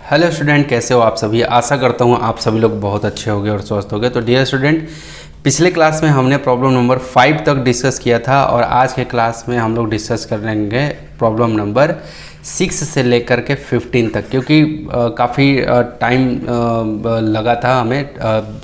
Hello student, कैसे हो आप सभी। आशा करता हूँ आप सभी लोग बहुत अच्छे होंगे और स्वस्थ होंगे। तो डियर स्टूडेंट, पिछले क्लास में हमने प्रॉब्लम नंबर 5 तक डिस्कस किया था और आज के क्लास में हम लोग डिस्कस करेंगे प्रॉब्लम नंबर 6 से लेकर के 15 तक, क्योंकि काफ़ी टाइम लगा था हमें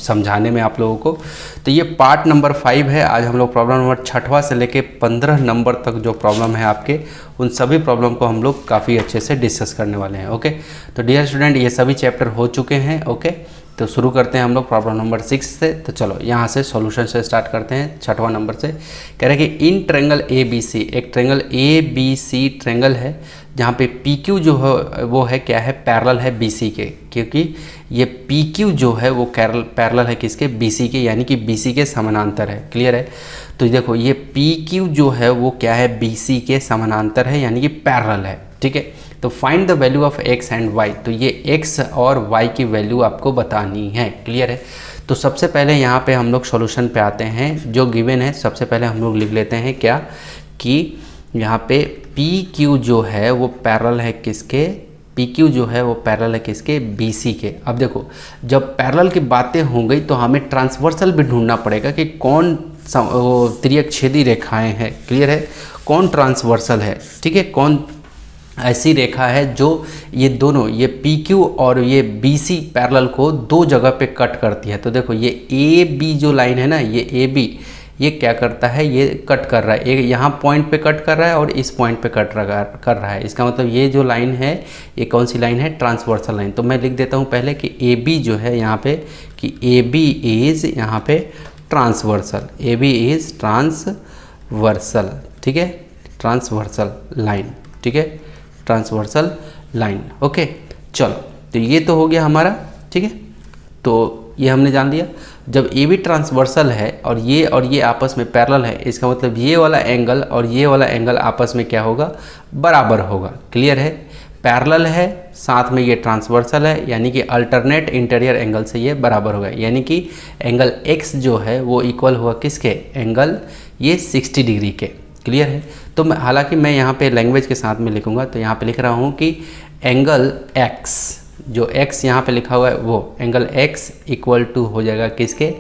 समझाने में आप लोगों को। तो ये पार्ट नंबर 5 है। आज हम लोग प्रॉब्लम नंबर 6वां से लेके 15 नंबर तक जो प्रॉब्लम है आपके, उन सभी प्रॉब्लम को हम लोग काफ़ी अच्छे से डिस्कस करने वाले हैं। ओके, तो डियर स्टूडेंट, ये सभी चैप्टर हो चुके हैं। ओके, तो शुरू करते हैं हम लोग प्रॉब्लम नंबर 6 से। तो चलो यहाँ से सॉल्यूशन से स्टार्ट करते हैं। 6वां नंबर से कह रहे हैं कि in triangle A B C, एक triangle A B C triangle है जहाँ पे पी क्यू जो है वो है क्या है, पैरेलल है बी सी के, क्योंकि ये पी क्यू जो है वो पैरेलल है किसके, बी सी के, यानी कि बी सी के समानांतर है। क्लियर है। तो देखो ये पी क्यू जो है वो क्या है, बी सी के समानांतर है, यानी कि पैरेलल है। ठीक है। तो find the value of x and y, तो ये x और y की वैल्यू आपको बतानी है। क्लियर है। तो सबसे पहले यहाँ पे हम लोग सॉल्यूशन पे आते हैं। जो गिवन है सबसे पहले हम लोग लिख लेते हैं क्या, कि यहाँ पे PQ जो है वो पैरेलल है किसके, PQ जो है वो पैरेलल है किसके, BC के। अब देखो, जब पैरेलल की बातें हो गई तो हमें ट्रांसवर्सल भी ढूंढना पड़ेगा कि कौन त्रियकछेदी रेखाएं हैं। क्लियर है, कौन ट्रांसवर्सल है। ठीक है, कौन ऐसी रेखा है जो ये दोनों, ये PQ और ये BC पैरेलल को दो जगह पे कट करती है। तो देखो ये AB जो लाइन है ना, ये AB ये क्या करता है, ये कट कर रहा है, एक यहाँ पॉइंट पे कट कर रहा है और इस पॉइंट पे कट कर रहा है। इसका मतलब ये जो लाइन है ये कौन सी लाइन है, ट्रांसवर्सल लाइन। तो मैं लिख देता हूँ पहले कि AB जो है यहाँ पे, कि AB इज़ यहाँ पे ट्रांसवर्सल, AB इज़ ट्रांसवर्सल। ठीक है, ट्रांसवर्सल लाइन। ठीक है, ट्रांसवर्सल लाइन। ओके, चलो तो ये तो हो गया हमारा। ठीक है, तो ये हमने जान लिया। जब ए बी ट्रांसवर्सल है और ये आपस में पैरेलल है, इसका मतलब ये वाला एंगल और ये वाला एंगल आपस में क्या होगा, बराबर होगा। क्लियर है, पैरेलल है साथ में ये ट्रांसवर्सल है, यानी कि अल्टरनेट इंटीरियर एंगल से ये बराबर होगा, यानी कि एंगल एक्स जो है वो इक्वल हुआ किसके, एंगल ये 60 डिग्री के। क्लियर है। तो मैं हालांकि मैं यहाँ पे लैंग्वेज के साथ में लिखूँगा, तो यहाँ पे लिख रहा हूँ कि एंगल x, जो x यहाँ पे लिखा हुआ है वो एंगल x इक्वल टू हो जाएगा किसके,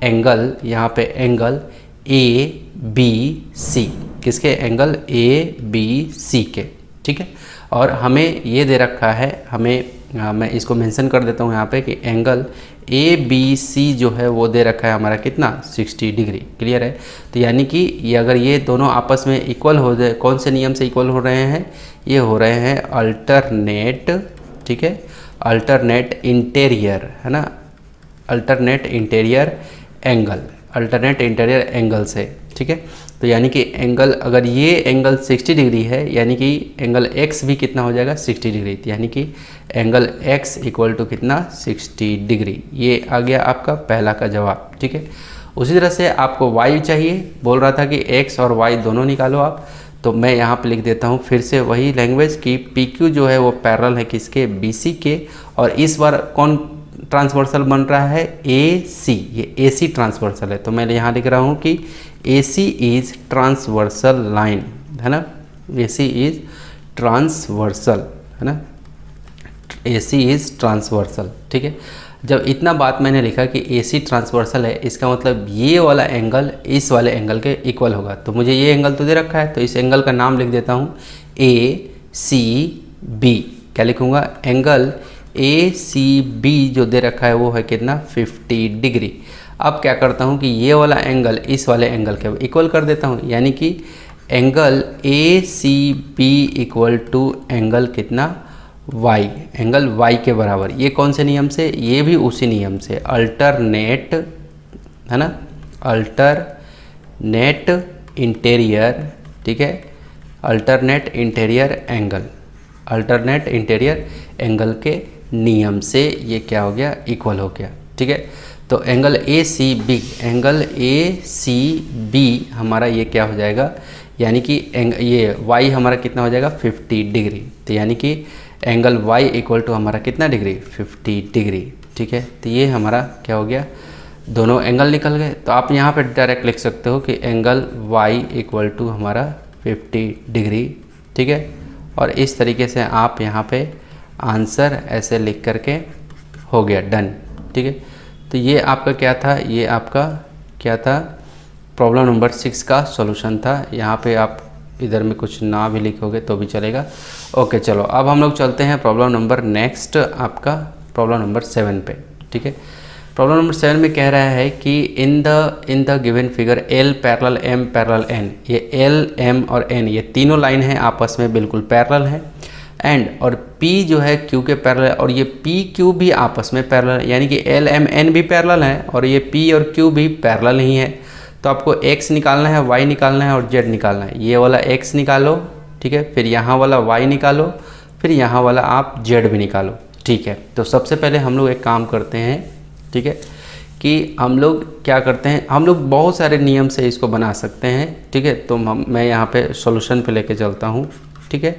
एंगल यहाँ पे एंगल ABC, किसके, एंगल ABC के। ठीक है, और हमें ये दे रखा है, मैं इसको मेंशन कर देता हूँ यहाँ पे कि एंगल ABC जो है वो दे रखा है हमारा कितना, 60 डिग्री। क्लियर है। तो यानी कि ये अगर ये दोनों आपस में इक्वल हो जाए, कौन से नियम से इक्वल हो रहे हैं, ये हो रहे हैं अल्टरनेट, ठीक है, अल्टरनेट इंटीरियर, है ना, alternate interior angle, alternate interior angle से। ठीक है, तो यानी कि एंगल, अगर ये एंगल 60 डिग्री है, यानी कि एंगल x भी कितना हो जाएगा, 60 डिग्री। यानी कि एंगल x इक्वल टू कितना, 60 डिग्री। ये आ गया आपका पहला का जवाब। ठीक है, उसी तरह से आपको y चाहिए, बोल रहा था कि x और y दोनों निकालो आप। तो मैं यहाँ पे लिख देता हूँ फिर से वही लैंग्वेज कि PQ जो है वो पैरेलल है किसके, BC के, और इस बार कौन ट्रांसवर्सल बन रहा है, AC, ये AC ट्रांसवर्सल है। तो मैं यहाँ लिख रहा हूँ कि AC इज ट्रांसवर्सल लाइन, है ना, AC इज ट्रांसवर्सल, है ना, AC इज ट्रांसवर्सल। ठीक है, जब इतना बात मैंने लिखा कि AC ट्रांसवर्सल है, इसका मतलब ये वाला एंगल इस वाले एंगल के इक्वल होगा। तो मुझे ये एंगल तो दे रखा है, तो इस एंगल का नाम लिख देता हूँ ACB। क्या लिखूँगा, एंगल ACB जो दे रखा है वो है कितना, 50 डिग्री। अब क्या करता हूँ कि ये वाला एंगल इस वाले एंगल के इक्वल कर देता हूँ, यानी कि angle ACB equal to angle कितना, y, एंगल y के बराबर। ये कौन से नियम से, ये भी उसी नियम से, अल्टरनेट, है ना, अल्टरनेट इंटीरियर। ठीक है, alternate interior angle, alternate interior angle के नियम से ये क्या हो गया, इक्वल हो गया। ठीक है, तो एंगल ACB, एंगल ACB हमारा ये क्या हो जाएगा, यानी कि ये y हमारा कितना हो जाएगा, 50 डिग्री। तो यानी कि एंगल y इक्वल टू हमारा कितना डिग्री, 50 डिग्री। ठीक है, तो ये हमारा क्या हो गया, दोनों एंगल निकल गए। तो आप यहाँ पे डायरेक्ट लिख सकते हो कि एंगल y इक्वल टू हमारा 50 डिग्री। ठीक है, और इस तरीके से आप यहाँ पे आंसर ऐसे लिख करके हो गया, डन। ठीक है, तो ये आपका क्या था, ये आपका क्या था, प्रॉब्लम नंबर 6 का सॉल्यूशन था। यहाँ पे आप इधर में कुछ ना भी लिखोगे तो भी चलेगा। ओके चलो, अब हम लोग चलते हैं प्रॉब्लम नंबर नेक्स्ट आपका प्रॉब्लम नंबर 7 पे। ठीक है, प्रॉब्लम नंबर 7 में कह रहा है कि इन the given figure L parallel M parallel N, ये L M और N ये तीनों लाइन हैं आपस में बिल्कुल पैरेलल हैं, एंड और P जो है Q के पैरेलल और ये P Q भी आपस में पैरेलल है, यानी कि L M N भी पैरेलल है और ये P और Q भी पैरेलल ही है। तो आपको x निकालना है, y निकालना है और z निकालना है। ये वाला x निकालो, ठीक है, फिर यहाँ वाला y निकालो, फिर यहाँ वाला आप z भी निकालो। ठीक है, तो सबसे पहले हम लोग एक काम करते हैं, ठीक है, कि हम लोग क्या करते हैं, हम लोग बहुत सारे नियम से इसको बना सकते हैं। ठीक है, तो मैं यहाँ पे सॉल्यूशन पे लेके चलता हूँ। ठीक है,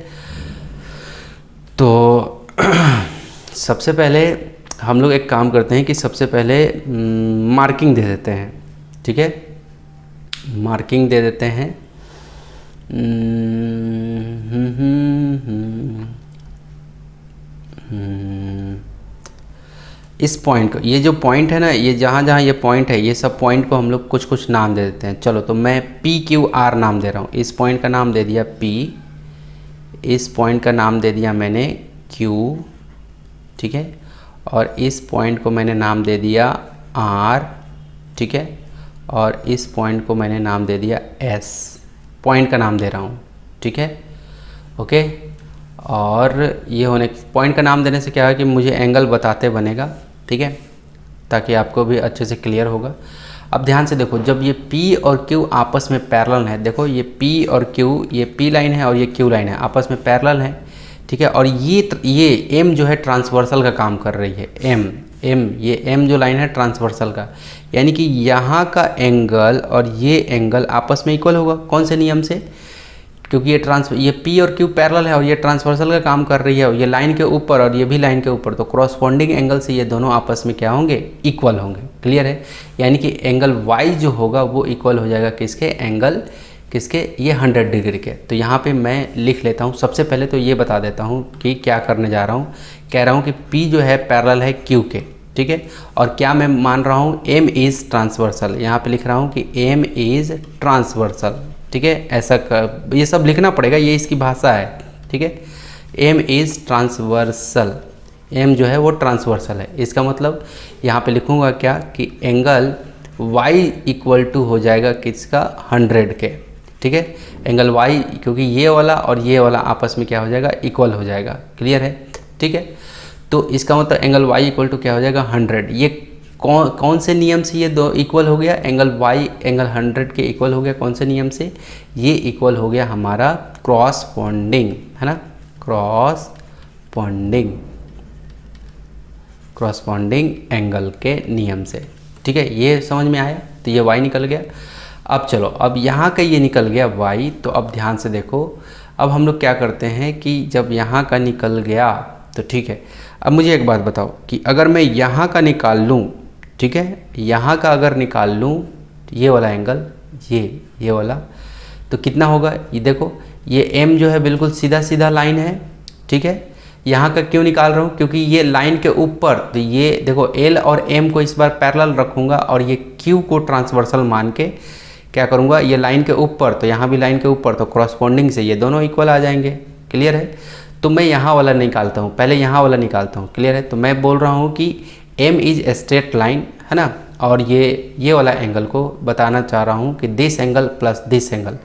तो सबसे पहले हम लोग एक काम करते हैं कि सबसे पहले मार्किंग दे देते हैं। ठीक है, मार्किंग दे देते हैं। इस पॉइंट को, ये जो पॉइंट है ना, ये जहाँ जहाँ ये पॉइंट है, ये सब पॉइंट को हम लोग कुछ कुछ नाम दे देते हैं। चलो, तो मैं PQR नाम दे रहा हूँ। इस पॉइंट का नाम दे दिया P, इस पॉइंट का नाम दे दिया मैंने Q, ठीक है, और इस पॉइंट को मैंने नाम दे दिया R, ठीक है, और इस पॉइंट को मैंने नाम दे दिया S, पॉइंट का नाम दे रहा हूँ। ठीक है, ओके, और ये होने पॉइंट का नाम देने से क्या है कि मुझे एंगल बताते बनेगा। ठीक है, ताकि आपको भी अच्छे से क्लियर होगा। अब ध्यान से देखो, जब ये P और Q आपस में पैरेलल है, देखो ये P और Q, ये P लाइन है और ये Q लाइन है, आपस में पैरेलल है। ठीक है, और ये M जो है ट्रांसवर्सल का काम कर रही है। ये M जो लाइन है ट्रांसवर्सल का, यानी कि यहाँ का एंगल और ये एंगल आपस में इक्वल होगा। कौन से नियम से? क्योंकि ये P और Q पैरेलल है और ये ट्रांसवर्सल का काम कर रही है, और ये लाइन के ऊपर और ये भी लाइन के ऊपर, तो क्रॉसपोंडिंग एंगल से ये दोनों आपस में क्या होंगे? इक्वल होंगे। क्लियर है? यानी कि एंगल Y जो होगा वो इक्वल हो जाएगा किसके? एंगल किसके? ये 100 डिग्री के। तो यहाँ पे मैं लिख लेता हूँ। सबसे पहले तो ये बता देता हूँ कि क्या करने जा रहा हूँ। कह रहा हूँ कि P जो है पैरेलल है Q के, ठीक है, और क्या मैं मान रहा हूँ? M is transversal. यहाँ पे लिख रहा हूँ कि M इज़ ट्रांसवर्सल। ठीक है, ऐसा ये सब लिखना पड़ेगा, ये इसकी भाषा है। ठीक है, M इज़ ट्रांसवर्सल, M जो है वो ट्रांसवर्सल है। इसका मतलब यहाँ पे लिखूँगा क्या कि एंगल Y इक्वल टू हो जाएगा किसका? 100 के। ठीक है, एंगल Y, क्योंकि ये वाला और ये वाला आपस में क्या हो जाएगा? इक्वल हो जाएगा। क्लियर है? ठीक है, तो इसका मतलब एंगल Y इक्वल टू क्या हो जाएगा? 100। ये कौन से नियम से ये दो इक्वल हो गया? एंगल Y एंगल 100 के इक्वल हो गया। कौन से नियम से? ये इक्वल हो गया हमारा क्रॉसपोंडिंग, है ना, क्रॉसपोंडिंग एंगल के नियम से। ठीक है, ये समझ में आया? तो ये Y निकल गया। अब चलो, अब यहाँ का ये निकल गया Y, तो अब ध्यान से देखो, अब हम लोग क्या करते हैं कि जब यहाँ का निकल गया तो ठीक है, अब मुझे एक बात बताओ कि अगर मैं यहाँ का निकाल लूँ, ठीक है, यहाँ का अगर निकाल लूँ ये वाला एंगल, ये वाला, तो कितना होगा? ये देखो, ये M जो है बिल्कुल सीधा सीधा लाइन है। ठीक है, यहाँ का क्यों निकाल रहा हूँ? क्योंकि ये लाइन के ऊपर, तो ये देखो L और M को इस बार पैरेलल रखूँगा और ये Q को ट्रांसवर्सल मान के क्या करूँगा? ये लाइन के ऊपर, तो यहाँ भी लाइन के ऊपर, तो क्रॉसपोंडिंग से ये दोनों इक्वल आ जाएंगे। क्लियर है? तो मैं यहाँ वाला निकालता हूँ, पहले यहाँ वाला निकालता हूँ। क्लियर है? तो मैं बोल रहा हूँ कि M is a straight line, है ना, और ये वाला एंगल को बताना चाह रहा हूँ कि this angle plus this angle.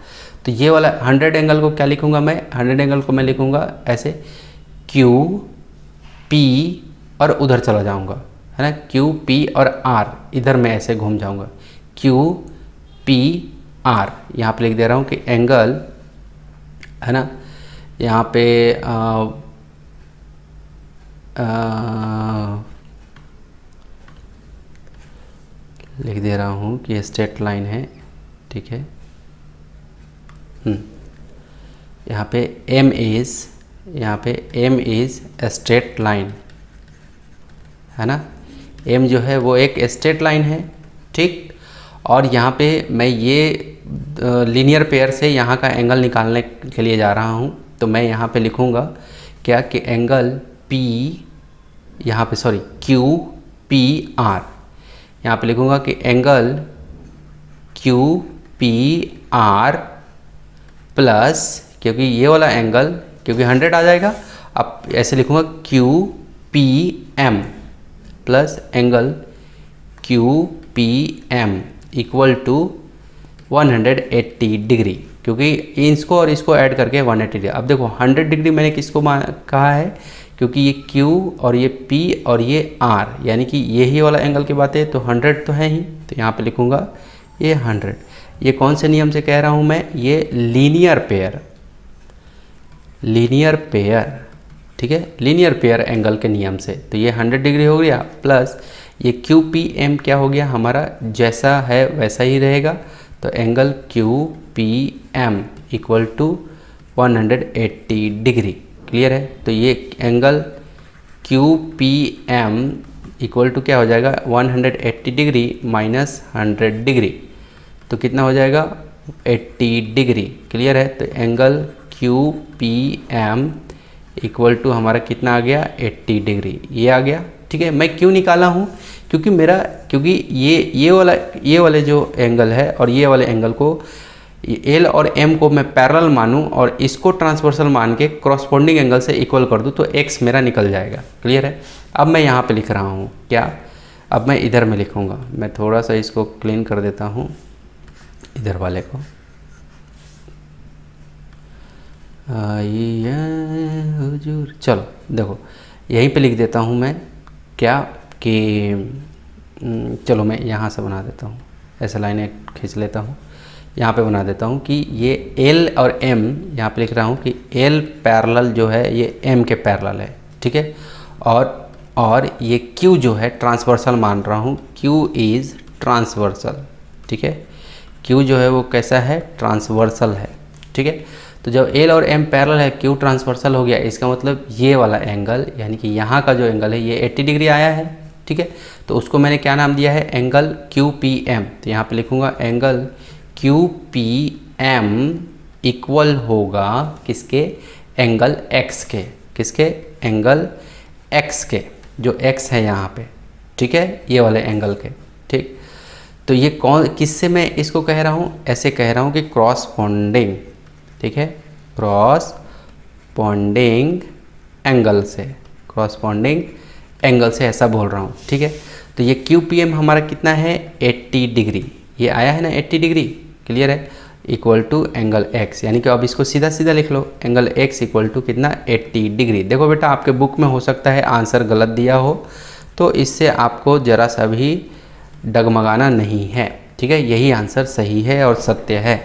तो ये वाला 100 एंगल को क्या लिखूँगा मैं? 100 एंगल को मैं लिखूँगा ऐसे Q P और उधर चला जाऊँगा, है ना, Q P और R, इधर मैं ऐसे घूम जाऊँगा, Q P R। यहाँ पे लिख दे रहा हूँ कि एंगल, है ना, यहाँ पे लिख दे रहा हूँ कि स्ट्रेट लाइन है। ठीक है, यहाँ पे M इज़ स्ट्रेट लाइन, है ना, M जो है वो एक स्ट्रेट लाइन है। ठीक, और यहाँ पे मैं ये लीनियर पेयर से यहाँ का एंगल निकालने के लिए जा रहा हूँ। तो मैं यहाँ पे लिखूँगा क्या कि एंगल पी, यहाँ पे सॉरी क्यू पी आर, यहाँ पे लिखूँगा कि angle Q P R plus, क्योंकि ये वाला एंगल क्योंकि 100 आ जाएगा, अब ऐसे लिखूँगा Q P M plus angle Q P M equal to 180 degree, क्योंकि इसको और इसको ऐड करके 180 डिग्री। अब देखो 100 डिग्री मैंने किसको कहा है, क्योंकि ये Q और ये P और ये R, यानी कि यही वाला एंगल की बात है, तो 100 तो है ही, तो यहाँ पे लिखूँगा ये 100। ये कौन से नियम से कह रहा हूँ मैं, ये लीनियर पेयर, ठीक है, लीनियर पेयर एंगल के नियम से। तो ये 100 डिग्री हो गया, प्लस ये क्यू पी एम क्या हो गया हमारा, जैसा है वैसा ही रहेगा, तो angle Q P M equal to 180 degree. Clear है, तो ये angle Q P M equal to क्या हो जाएगा, 180 डिग्री माइनस 100 डिग्री, तो कितना हो जाएगा 80 डिग्री। क्लियर है, तो angle Q P M equal to हमारा कितना आ गया, 80 डिग्री, ये आ गया। ठीक है, मैं क्यों निकाला हूँ, क्योंकि ये वाले जो एंगल है और ये वाले एंगल को एल और एम को मैं पैरेलल मानूं और इसको ट्रांसवर्सल मान के क्रॉसपोंडिंग एंगल से इक्वल कर दूं, तो एक्स मेरा निकल जाएगा। क्लियर है, अब मैं यहाँ पे लिख रहा हूँ क्या, अब मैं इधर में लिखूँगा, मैं थोड़ा सा इसको क्लीन कर देता हूँ इधर वाले को, हुजूर, चलो देखो यहीं पे लिख देता हूँ मैं क्या कि चलो मैं यहाँ से बना देता हूँ, ऐसे लाइनें खींच लेता हूँ, यहाँ पे बना देता हूँ कि ये L और M, यहाँ पे लिख रहा हूँ कि L पैरेलल जो है ये M के पैरेलल है। ठीक है, और ये Q जो है ट्रांसवर्सल मान रहा हूँ, Q इज़ ट्रांसवर्सल। ठीक है, Q जो है वो कैसा है, ट्रांसवर्सल है। ठीक है, तो जब L और M पैरेलल है, Q ट्रांसवर्सल हो गया, इसका मतलब ये वाला एंगल यानी कि यहाँ का जो एंगल है ये 80 डिग्री आया है। ठीक है, तो उसको मैंने क्या नाम दिया है, एंगल QPM। तो यहाँ पे लिखूँगा एंगल QPM इक्वल होगा किसके, एंगल X के, किसके, एंगल X के, जो X है यहाँ पे। ठीक है, ये वाले एंगल के। ठीक, तो ये किससे मैं इसको कह रहा हूँ, ऐसे कह रहा हूँ कि क्रॉसपोंडिंग, ठीक है, क्रॉसपोंडिंग एंगल से, क्रॉसपोंडिंग एंगल से ऐसा बोल रहा हूँ। ठीक है, तो ये QPM हमारा कितना है, 80 डिग्री, ये आया है ना 80 डिग्री। क्लियर है, इक्वल टू एंगल X, यानी कि अब इसको सीधा सीधा लिख लो, एंगल X इक्वल टू कितना, 80 डिग्री। देखो बेटा आपके बुक में हो सकता है आंसर गलत दिया हो, तो इससे आपको ज़रा सा भी डगमगाना नहीं है। ठीक है, यही आंसर सही है और सत्य है।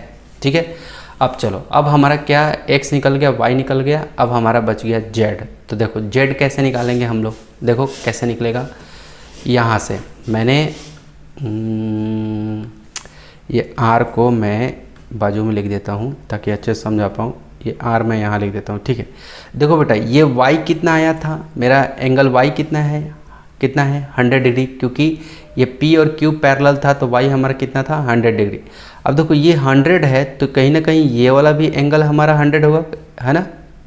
ठीक है, अब चलो, अब हमारा क्या, x निकल गया, y निकल गया, अब हमारा बच गया z। तो देखो z कैसे निकालेंगे हम लोग, देखो कैसे निकलेगा, यहाँ से मैंने ये r को मैं बाजू में लिख देता हूँ ताकि अच्छे से समझा पाऊँ, ये r मैं यहाँ लिख देता हूँ। ठीक है, देखो बेटा ये y कितना आया था, मेरा एंगल y कितना है 100 डिग्री, क्योंकि ये P और Q पैरेलल था, तो y हमारा कितना था, 100 डिग्री। अब देखो ये 100 है, तो कहीं ना कहीं ये वाला भी एंगल हमारा 100 होगा, है ना,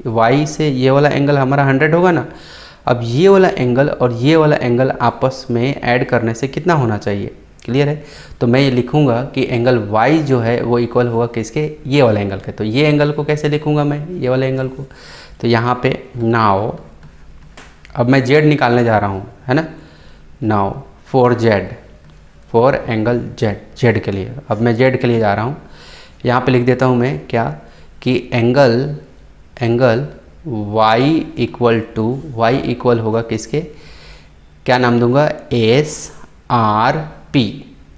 y से ये वाला एंगल हमारा 100 होगा ना। अब ये वाला एंगल और ये वाला एंगल आपस में ऐड करने से कितना होना चाहिए। क्लियर है, तो मैं ये लिखूँगा कि एंगल y जो है वो इक्वल होगा किसके, ये वाले एंगल के। तो ये एंगल को कैसे लिखूँगा मैं, ये वाले एंगल को, तो यहाँ पे नाउ अब मैं z निकालने जा रहा हूँ, है ना, नाउ फॉर एंगल z के लिए, अब मैं z के लिए जा रहा हूँ, यहाँ पे लिख देता हूँ मैं क्या कि एंगल y इक्वल होगा किसके, क्या नाम दूंगा, SRP,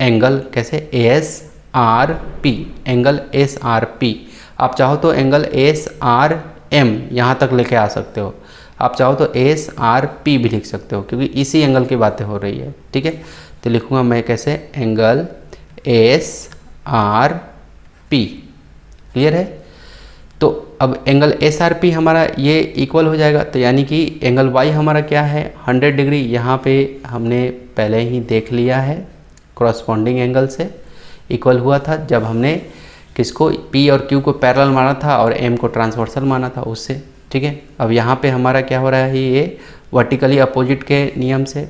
एंगल कैसे, SRP, एंगल SRP। आप चाहो तो एंगल SRM यहाँ तक लेके आ सकते हो, आप चाहो तो SRP भी लिख सकते हो, क्योंकि इसी एंगल की बातें हो रही है। ठीक है, तो लिखूँगा मैं कैसे, एंगल SRP। क्लियर है, तो अब एंगल SRP हमारा ये इक्वल हो जाएगा, तो यानी कि एंगल y हमारा क्या है, 100 डिग्री। यहाँ पे हमने पहले ही देख लिया है, क्रॉसपोंडिंग एंगल से इक्वल हुआ था जब हमने किसको, P और Q को पैरेलल माना था और M को ट्रांसवर्सल माना था उससे। ठीक है। अब यहाँ पे हमारा क्या हो रहा है, ये वर्टिकली अपोजिट के नियम से,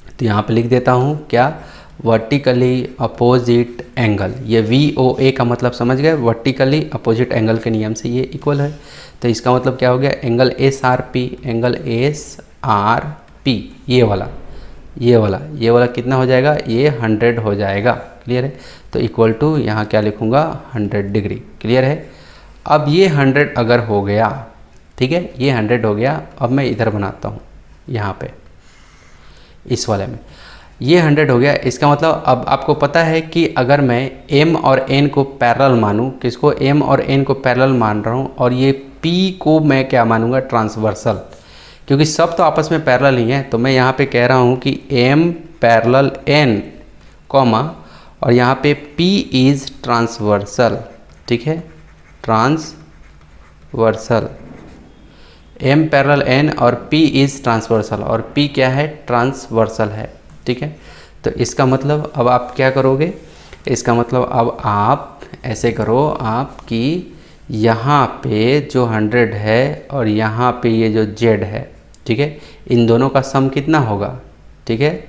तो यहाँ पे लिख देता हूँ क्या, वर्टिकली अपोजिट एंगल, ये VOA का मतलब समझ गए, वर्टिकली अपोजिट एंगल के नियम से ये इक्वल है। तो इसका मतलब क्या हो गया, एंगल SRP, एंगल SRP ये वाला कितना हो जाएगा, ये 100 हो जाएगा। क्लियर है। तो इक्वल टू यहाँ क्या लिखूँगा, 100 डिग्री। क्लियर है। अब ये 100 अगर हो गया, ठीक है, ये 100 हो गया। अब मैं इधर बनाता हूँ, यहाँ पे इस वाले में ये 100 हो गया। इसका मतलब अब आपको पता है कि अगर मैं M और N को पैरेलल मानूं, किसको, M और N को पैरेलल मान रहा हूं, और ये P को मैं क्या मानूंगा, ट्रांसवर्सल, क्योंकि सब तो आपस में पैरेलल ही है। तो मैं यहाँ पे कह रहा हूँ कि M पैरेलल N कॉमा, और यहाँ पे P इज़ ट्रांसवर्सल, ठीक है, ट्रांसवर्सल, M पैरेलल N और P इज़ ट्रांसवर्सल, और P क्या है, ट्रांसवर्सल है। ठीक है। तो इसका मतलब अब आप क्या करोगे, इसका मतलब अब आप ऐसे करो, आपकी यहाँ पे जो 100 है और यहाँ पे ये जो Z है, ठीक है, इन दोनों का सम कितना होगा, ठीक है,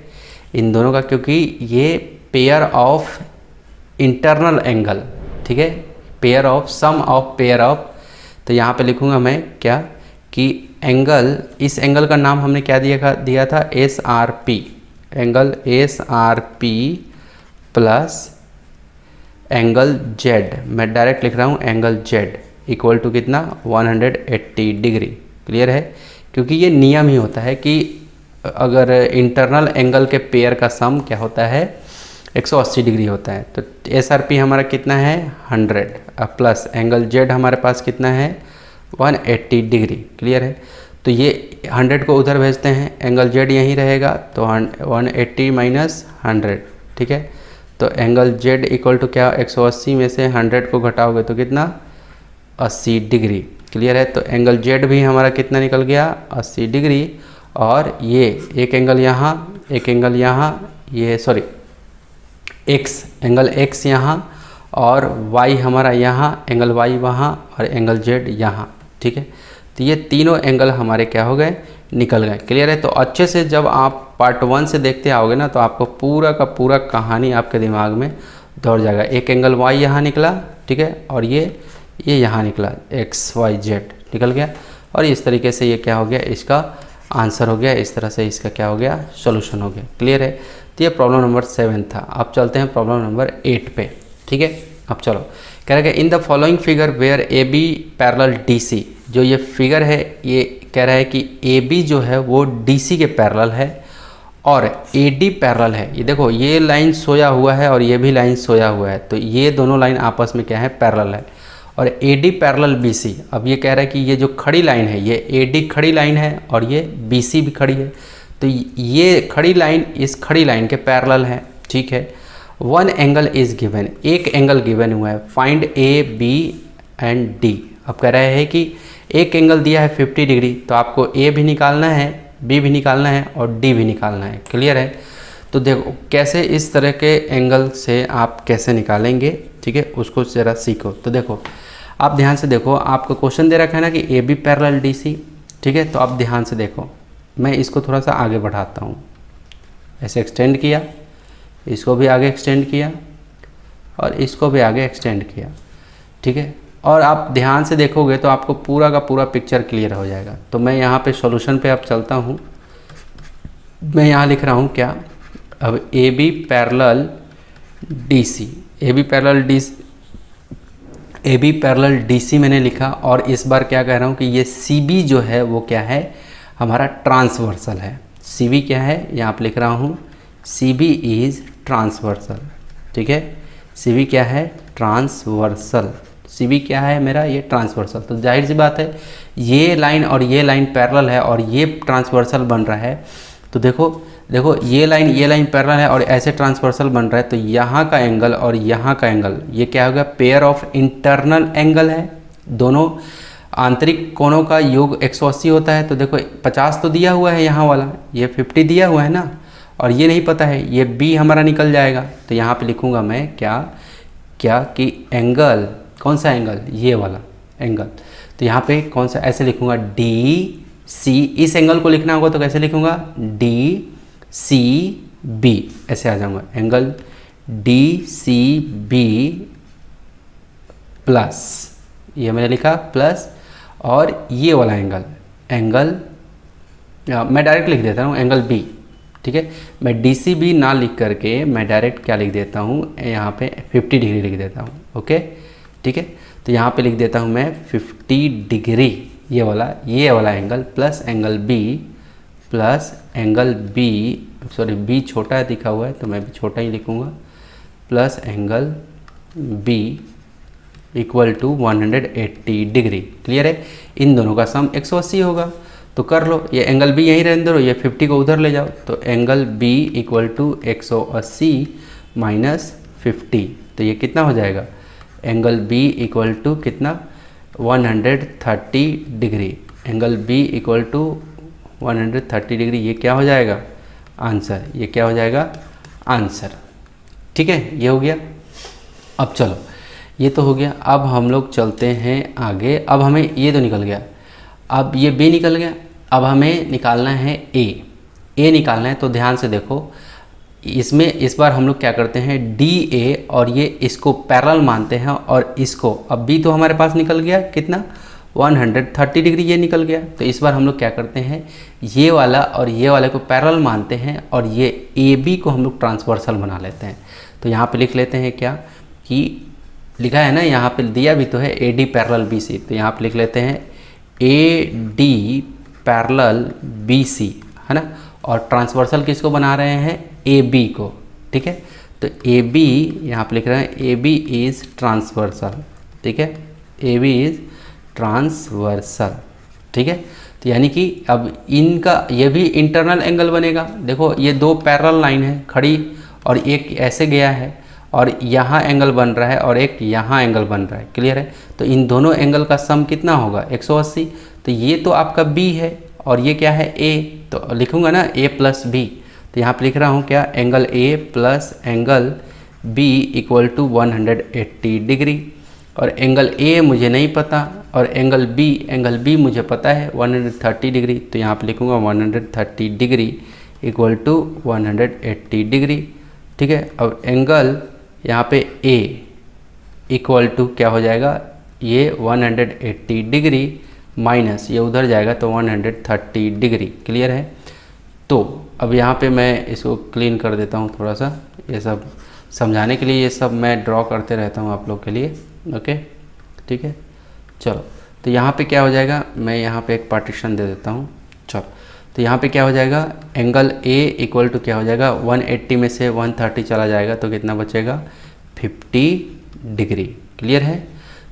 इन दोनों का, क्योंकि ये पेयर ऑफ इंटरनल एंगल, ठीक है, pair of, sum of pair of. तो यहाँ पे लिखूँगा मैं क्या, कि एंगल, इस एंगल का नाम हमने क्या दिया था, SRP, angle SRP plus angle Z, मैं डायरेक्ट लिख रहा हूँ एंगल Z इक्वल टू कितना, 180 डिग्री। क्लियर है। क्योंकि ये नियम ही होता है कि अगर इंटरनल एंगल के पेयर का सम क्या होता है, 180 डिग्री होता है। तो SRP हमारा कितना है, 100, प्लस एंगल Z हमारे पास कितना है, 180 डिग्री। क्लियर है। तो ये 100 को उधर भेजते हैं, एंगल Z यहीं रहेगा, तो 180 माइनस 100, ठीक है। तो एंगल Z इक्वल टू क्या, 180 में से 100 को घटाओगे तो कितना, 80 डिग्री। क्लियर है। तो एंगल Z भी हमारा कितना निकल गया, 80 डिग्री। और ये एक एंगल यहाँ, एक एंगल यहाँ, ये सॉरी X, एंगल X यहाँ, और Y हमारा यहाँ, एंगल Y वहाँ, और एंगल Z यहाँ। ठीक है। तो ये तीनों एंगल हमारे क्या हो गए, निकल गए। क्लियर है। तो अच्छे से जब आप पार्ट 1 से देखते आओगे ना, तो आपको पूरा का पूरा कहानी आपके दिमाग में दौड़ जाएगा। एक एंगल Y यहाँ निकला, ठीक है, और ये यहाँ निकला, XYZ निकल गया, और इस तरीके से ये क्या हो गया, इसका आंसर हो गया। इस तरह से इसका क्या हो गया, सोल्यूशन हो गया। क्लियर है। तो ये प्रॉब्लम नंबर 7 था। अब चलते हैं प्रॉब्लम नंबर 8 पे। ठीक है। अब चलो, कह रहा है in the following figure where AB parallel DC, जो ये फिगर है ये कह रहा है कि AB जो है वो DC के पैरेलल है और AD पैरेलल है। ये देखो, ये लाइन सोया हुआ है और ये भी लाइन सोया हुआ है, तो ये दोनों लाइन आपस में क्या है, पैरेलल है। और AD पैरेलल BC, अब ये कह रहा है कि ये जो खड़ी लाइन है, ये AD खड़ी लाइन है और ये BC भी खड़ी है, तो ये खड़ी लाइन इस खड़ी लाइन के पैरेलल है। ठीक है। वन एंगल इज गिवन, एक एंगल गिवन हुआ है, find A, B and D। अब कह रहे हैं कि एक एंगल दिया है 50 डिग्री, तो आपको A भी निकालना है, B भी निकालना है और D भी निकालना है। क्लियर है। तो देखो कैसे इस तरह के एंगल से आप कैसे निकालेंगे, ठीक है, उसको ज़रा सीखो। तो देखो आप ध्यान से देखो, आपको क्वेश्चन दे रखा है ना कि AB पैरेलल DC, ठीक है। तो आप ध्यान से देखो, मैं इसको थोड़ा सा आगे बढ़ाता हूँ, ऐसे एक्सटेंड किया, इसको भी आगे एक्सटेंड किया और इसको भी आगे एक्सटेंड किया। ठीक है। और आप ध्यान से देखोगे तो आपको पूरा का पूरा पिक्चर क्लियर हो जाएगा। तो मैं यहाँ पे सॉल्यूशन पे अब चलता हूँ। मैं यहाँ लिख रहा हूँ क्या, अब AB parallel DC, AB parallel DC मैंने लिखा, और इस बार क्या कह रहा हूँ कि ये CB जो है वो क्या है, हमारा ट्रांसवर्सल है। CB क्या है, यहाँ पे लिख रहा हूँ CB इज़ ट्रांसवर्सल। ठीक है। CB क्या है, ट्रांसवर्सल। CB क्या है मेरा, ये ट्रांसवर्सल। तो जाहिर सी बात है ये लाइन और ये लाइन पैरेलल है और ये ट्रांसवर्सल बन रहा है। तो देखो ये लाइन पैरेलल है और ऐसे ट्रांसवर्सल बन रहा है, तो यहाँ का एंगल और यहाँ का एंगल ये क्या होगा, पेयर ऑफ इंटरनल एंगल है। दोनों आंतरिक कोणों का योग 180 होता है। तो देखो 50 तो दिया हुआ है यहाँ वाला, ये 50 दिया हुआ है ना, और ये नहीं पता है, ये B हमारा निकल जाएगा। तो यहाँ पे लिखूँगा मैं क्या कि एंगल, कौन सा एंगल, ये वाला एंगल। तो यहाँ पे कौन सा ऐसे लिखूँगा डी सी, इस एंगल को लिखना होगा तो कैसे लिखूँगा डी सी बी, ऐसे आ जाऊँगा angle D C B plus, ये मैंने लिखा प्लस, और ये वाला एंगल मैं डायरेक्ट लिख देता हूँ एंगल बी, ठीक है। मैं डी सी बी ना लिख करके मैं डायरेक्ट क्या लिख देता हूँ यहाँ पे 50 डिग्री लिख देता हूँ, ओके ठीक है। तो यहाँ पे लिख देता हूँ मैं 50 डिग्री ये वाला angle plus angle B plus angle B, sorry B छोटा है दिखा हुआ है तो मैं भी छोटा ही लिखूँगा, plus angle B equal to 180 degree. Clear है, इन दोनों का सम 180 होगा तो कर लो, ये एंगल बी यहीं रहने दो, ये 50 को उधर ले जाओ, तो angle B equal to 180 minus 50, तो ये कितना हो जाएगा एंगल बी इक्वल टू कितना 130 degree, angle B equal to 130 degree, ये क्या हो जाएगा आंसर, ये क्या हो जाएगा आंसर, ठीक है। ये हो गया। अब चलो ये तो हो गया, अब हम लोग चलते हैं आगे। अब हमें ये तो निकल गया, अब ये बी निकल गया, अब हमें निकालना है ए निकालना है। तो ध्यान से देखो, इसमें इस बार हम लोग क्या करते हैं डी ए और ये इसको पैरेलल मानते हैं, और इसको अब बी तो हमारे पास निकल गया कितना 130 डिग्री ये निकल गया। तो इस बार हम लोग क्या करते हैं ये वाला और ये वाले को पैरेलल मानते हैं और ये ए बी को हम लोग ट्रांसवर्सल बना लेते हैं। तो यहाँ पे लिख लेते हैं क्या कि लिखा है ना, यहाँ पे दिया भी तो है A D parallel B C, तो यहाँ पे लिख लेते हैं A D parallel B C, है ना, और ट्रांसवर्सल किसको बना रहे हैं ए बी को, ठीक है। तो ए बी यहाँ पे लिख रहे हैं ए बी इज़ ट्रांसवर्सल, ठीक है, ए बी इज़ ट्रांसवर्सल, ठीक है। तो यानी कि अब इनका ये भी इंटरनल एंगल बनेगा। देखो ये दो पैरेलल लाइन है खड़ी और एक ऐसे गया है और यहाँ एंगल बन रहा है और एक यहाँ एंगल बन रहा है, क्लियर है। तो इन दोनों एंगल का सम कितना होगा 180। तो ये तो आपका बी है और ये क्या है ए, तो लिखूँगा ना ए प्लस बी। तो यहाँ पे लिख रहा हूँ क्या angle A plus angle B equal to 180 degree, और एंगल ए मुझे नहीं पता और एंगल बी मुझे पता है 130 डिग्री। तो यहाँ पे लिखूँगा 130 डिग्री इक्वल टू 180 डिग्री, ठीक है। अब एंगल यहाँ पे ए इक्वल टू क्या हो जाएगा, ये 180 डिग्री माइनस ये उधर जाएगा तो 130 डिग्री, क्लियर है। तो अब यहाँ पे मैं इसको क्लीन कर देता हूँ थोड़ा सा, ये सब समझाने के लिए ये सब मैं ड्रॉ करते रहता हूँ आप लोग के लिए, ओके ठीक है। चलो तो यहाँ पे क्या हो जाएगा, मैं यहाँ पे एक पार्टीशन दे देता हूँ। चलो तो यहाँ पे क्या हो जाएगा एंगल ए इक्वल टू क्या हो जाएगा 180 में से 130 चला जाएगा तो कितना बचेगा 50 डिग्री, क्लियर है।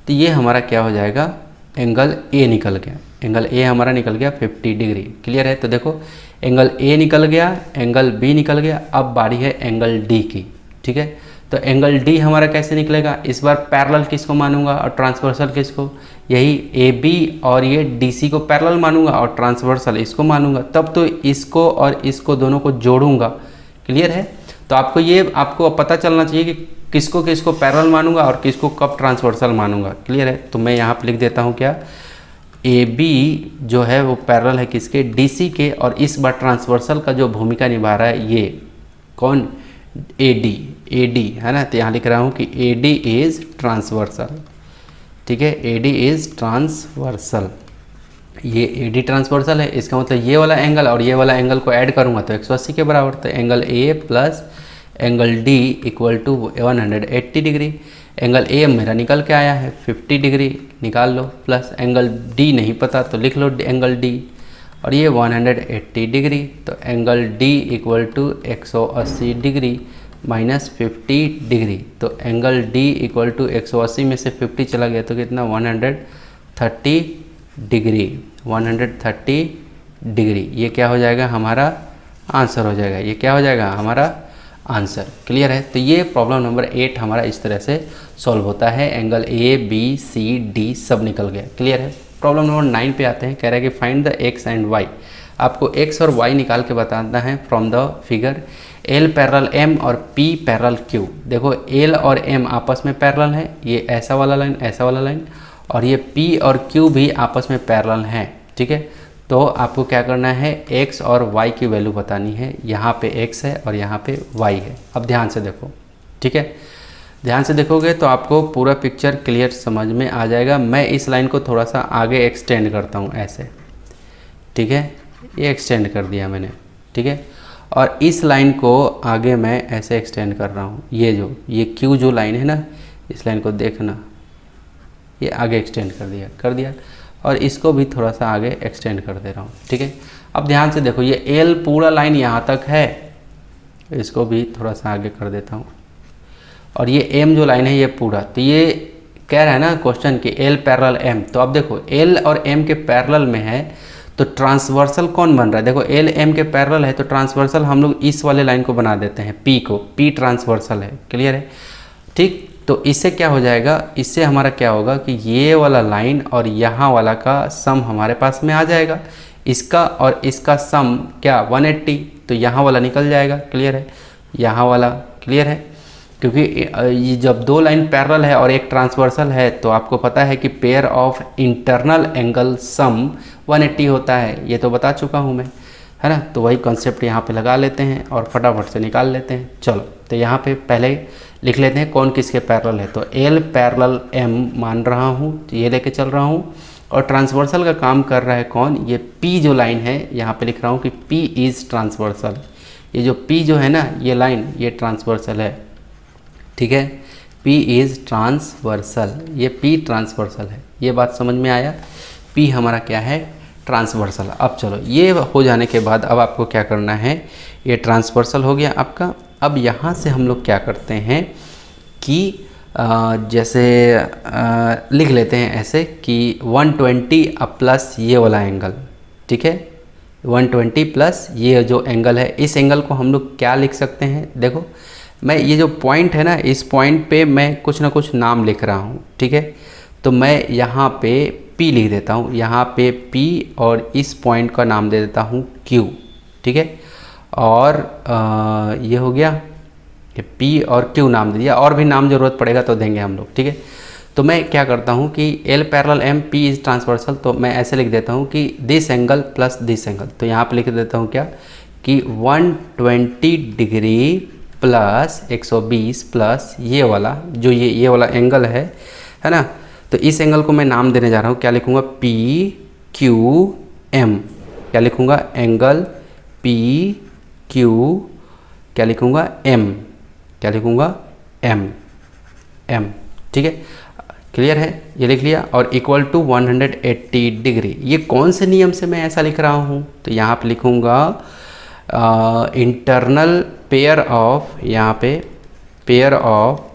तो ये हमारा क्या हो जाएगा एंगल ए निकल गया, एंगल ए हमारा निकल गया 50 डिग्री, क्लियर है। तो देखो एंगल ए निकल गया, एंगल बी निकल गया, अब बारी है एंगल डी की, ठीक है। तो एंगल डी हमारा कैसे निकलेगा, इस बार पैरेलल किसको मानूंगा और ट्रांसवर्सल किसको, यही ए बी और ये डी सी को पैरेलल मानूंगा और ट्रांसवर्सल इसको मानूंगा, तब तो इसको और इसको दोनों को जोड़ूंगा, क्लियर है। तो आपको पता चलना चाहिए कि किसको किसको पैरेलल मानूंगा और किसको कब ट्रांसवर्सल मानूंगा, क्लियर है। तो मैं यहाँ पे लिख देता हूँ क्या ए बी जो है वो पैरेलल है किसके डी सी के, और इस बार ट्रांसवर्सल का जो भूमिका निभा रहा है ये कौन ए डी है ना। तो यहाँ लिख रहा हूँ कि ए डी इज़ ट्रांसवर्सल, ठीक है, ए डी इज़ ट्रांसवर्सल, ये ए डी ट्रांसवर्सल है, इसका मतलब ये वाला एंगल और ये वाला एंगल को ऐड करूँगा तो 180 के बराबर। तो angle A plus angle D equal to 180 degree, angle A मेरा निकल के आया है 50 डिग्री, निकाल लो, प्लस एंगल डी नहीं पता तो लिख लो एंगल डी, और ये 180 डिग्री। तो angle D equal to 180 degree minus 50 degree. तो एंगल डी इक्वल टू 180 में से 50 चला गया तो कितना 130 डिग्री, 130 डिग्री, ये क्या हो जाएगा हमारा आंसर हो जाएगा, ये क्या हो जाएगा हमारा आंसर, क्लियर है। तो ये प्रॉब्लम नंबर 8 हमारा इस तरह से सॉल्व होता है, angle A B C D सब निकल गया, क्लियर है। प्रॉब्लम नंबर 9 पे आते हैं, कह रहा है कि find the x and y, आपको एक्स और वाई निकाल के बताना है from the figure L parallel M और पी पैरेलल क्यू। देखो एल और एम आपस में पैरेलल है, ये ऐसा वाला लाइन और ये P और Q भी आपस में पैरेलल हैं, ठीक है। तो आपको क्या करना है, x और y की वैल्यू बतानी है। यहाँ पे x है और यहाँ पे y है। अब ध्यान से देखो, ठीक है। ध्यान से देखोगे तो आपको पूरा पिक्चर क्लियर समझ में आ जाएगा। मैं इस लाइन को थोड़ा सा आगे एक्सटेंड करता हूँ ऐसे, ठीक है। ये एक्सटेंड कर दिया मैंने, ठीक है। और इस लाइन को आगे मैं ऐसे एक्सटेंड कर रहा हूँ। ये Q जो लाइन है ना, इस लाइन को देखना, ये आगे एक्सटेंड कर दिया और इसको भी थोड़ा सा आगे एक्सटेंड कर दे रहा हूँ, ठीक है। अब ध्यान से देखो, ये L पूरा लाइन यहाँ तक है, इसको भी थोड़ा सा आगे कर देता हूँ। और ये M जो लाइन है ये पूरा, तो ये कह रहा है ना क्वेश्चन कि L पैरेलल M। तो अब देखो L और M के पैरेलल में है तो ट्रांसवर्सल कौन बन रहा है। देखो L M के पैरेलल है तो ट्रांसवर्सल हम लोग इस वाले लाइन को बना देते हैं, P को, P ट्रांसवर्सल है, क्लियर है, ठीक। तो इससे क्या हो जाएगा, इससे हमारा क्या होगा कि ये वाला लाइन और यहाँ वाला का सम हमारे पास में आ जाएगा। इसका और इसका सम क्या 180, तो यहाँ वाला निकल जाएगा, क्लियर है, यहाँ वाला क्लियर है। क्योंकि ये जब दो लाइन पैरेलल है और एक ट्रांसवर्सल है तो आपको पता है कि pair of internal angle sum 180 होता है, ये तो बता चुका हूँ मैं, है ना। तो वही कॉन्सेप्ट यहाँ पे लगा लेते हैं और फटाफट से निकाल लेते हैं। चलो तो यहाँ पे पहले लिख लेते हैं कौन किसके पैरेलल है। तो L पैरेलल M मान रहा हूँ, तो ये लेके चल रहा हूँ। और ट्रांसवर्सल का काम कर रहा है कौन, ये P जो लाइन है, यहाँ पे लिख रहा हूँ कि P इज़ ट्रांसवर्सल। ये जो P जो है ना, ये लाइन, ये ट्रांसवर्सल है, ठीक है। P इज़ ट्रांसवर्सल, ये P ट्रांसवर्सल है। ये बात समझ में आया, P हमारा क्या है, ट्रांसवर्सल। अब चलो ये हो जाने के बाद अब आपको क्या करना है, ये ट्रांसवर्सल हो गया आपका। अब यहाँ से हम लोग क्या करते हैं कि जैसे लिख लेते हैं ऐसे कि 120 प्लस ये वाला एंगल, ठीक है, 120 प्लस ये जो एंगल है, इस एंगल को हम लोग क्या लिख सकते हैं। देखो मैं ये जो पॉइंट है ना, इस पॉइंट पे मैं कुछ ना कुछ नाम लिख रहा हूँ, ठीक है। तो मैं यहाँ पे P लिख देता हूँ, यहाँ पे P और इस पॉइंट का नाम दे देता हूँ Q, ठीक है। और ये हो गया, ये P और Q नाम दे दिया, और भी नाम ज़रूरत पड़ेगा तो देंगे हम लोग, ठीक है। तो मैं क्या करता हूँ कि L parallel M, P is transversal, तो मैं ऐसे लिख देता हूँ कि this angle plus this angle. तो यहाँ पे लिख देता हूँ क्या कि 120 डिग्री प्लस 120 प्लस ये वाला जो ये वाला एंगल है ना। तो इस एंगल को मैं नाम देने जा रहा हूँ, क्या लिखूँगा, P Q M। क्या लिखूँगा, एंगल P Q, क्या लिखूँगा, M। क्या लिखूँगा, M, ठीक है, क्लियर है, ये लिख लिया। और इक्वल टू 180 डिग्री। ये कौन से नियम से मैं ऐसा लिख रहा हूँ, तो यहाँ पे लिखूँगा इंटरनल पेयर ऑफ, यहाँ पे pair of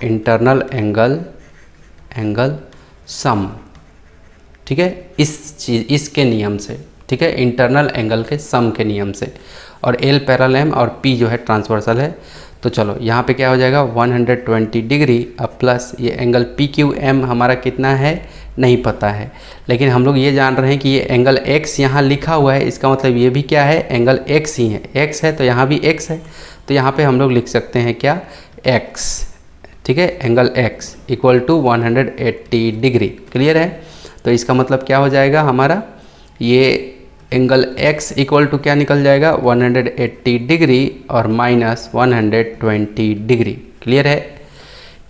internal angle sum, ठीक है, इसके नियम से, ठीक है, इंटरनल एंगल के सम के नियम से। और L पैरेलल M और P जो है ट्रांसवर्सल है। तो चलो यहाँ पे क्या हो जाएगा, 120 डिग्री अब प्लस ये एंगल PQM हमारा कितना है नहीं पता है, लेकिन हम लोग ये जान रहे हैं कि ये एंगल X यहाँ लिखा हुआ है, इसका मतलब ये भी क्या है, एंगल X ही है। X है तो यहाँ भी X है, तो यहाँ पे हम लोग लिख सकते हैं क्या, X, ठीक है, angle X equal to 180 degree, clear है। तो इसका मतलब क्या हो जाएगा हमारा, ये एंगल X इक्वल टू क्या निकल जाएगा, 180 डिग्री और माइनस 120 डिग्री, क्लियर है,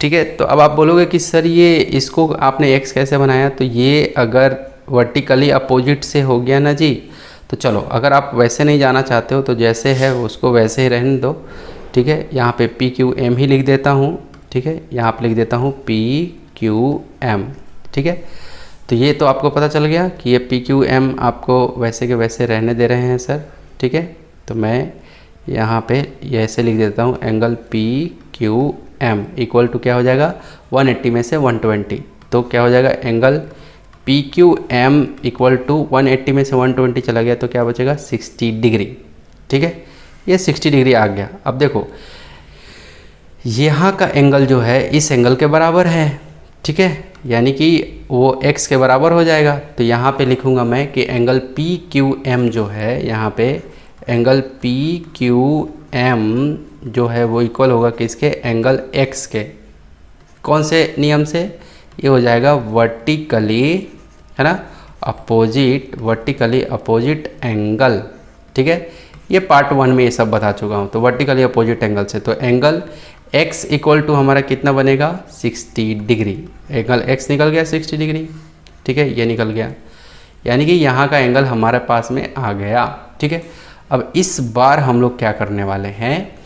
ठीक है। तो अब आप बोलोगे कि सर ये इसको आपने X कैसे बनाया, तो ये अगर वर्टिकली अपोजिट से हो गया ना जी, तो चलो अगर आप वैसे नहीं जाना चाहते हो तो जैसे है उसको वैसे ही रहने दो, ठीक है। यहाँ पे PQM ही लिख देता हूँ, ठीक है, यहाँ पे लिख देता हूँ PQM, ठीक है। तो ये तो आपको पता चल गया कि ये PQM आपको वैसे के वैसे रहने दे रहे हैं सर, ठीक है। तो मैं यहाँ पे ये ऐसे लिख देता हूँ, एंगल PQM इक्वल टू क्या हो जाएगा, 180 में से 120, तो क्या हो जाएगा, एंगल PQM इक्वल टू 180 में से 120 चला गया तो क्या बचेगा, 60 डिग्री, ठीक है। ये 60 डिग्री आ गया। अब देखो यहाँ का एंगल जो है इस एंगल के बराबर है, ठीक है, यानी कि वो x के बराबर हो जाएगा। तो यहाँ पे लिखूँगा मैं कि एंगल PQM जो है, यहाँ पे एंगल PQM जो है वो इक्वल होगा किसके, एंगल एक्स के। कौन से नियम से, ये हो जाएगा वर्टिकली, है ना, अपोजिट, वर्टिकली अपोजिट एंगल। ठीक है, ये पार्ट 1 में ये सब बता चुका हूँ। तो वर्टिकली अपोजिट एंगल से, तो एंगल x इक्वल टू हमारा कितना बनेगा, 60 डिग्री। एंगल x निकल गया 60 डिग्री। ठीक है, ये निकल गया, यानी कि यहाँ का एंगल हमारे पास में आ गया। ठीक है, अब इस बार हम लोग क्या करने वाले हैं,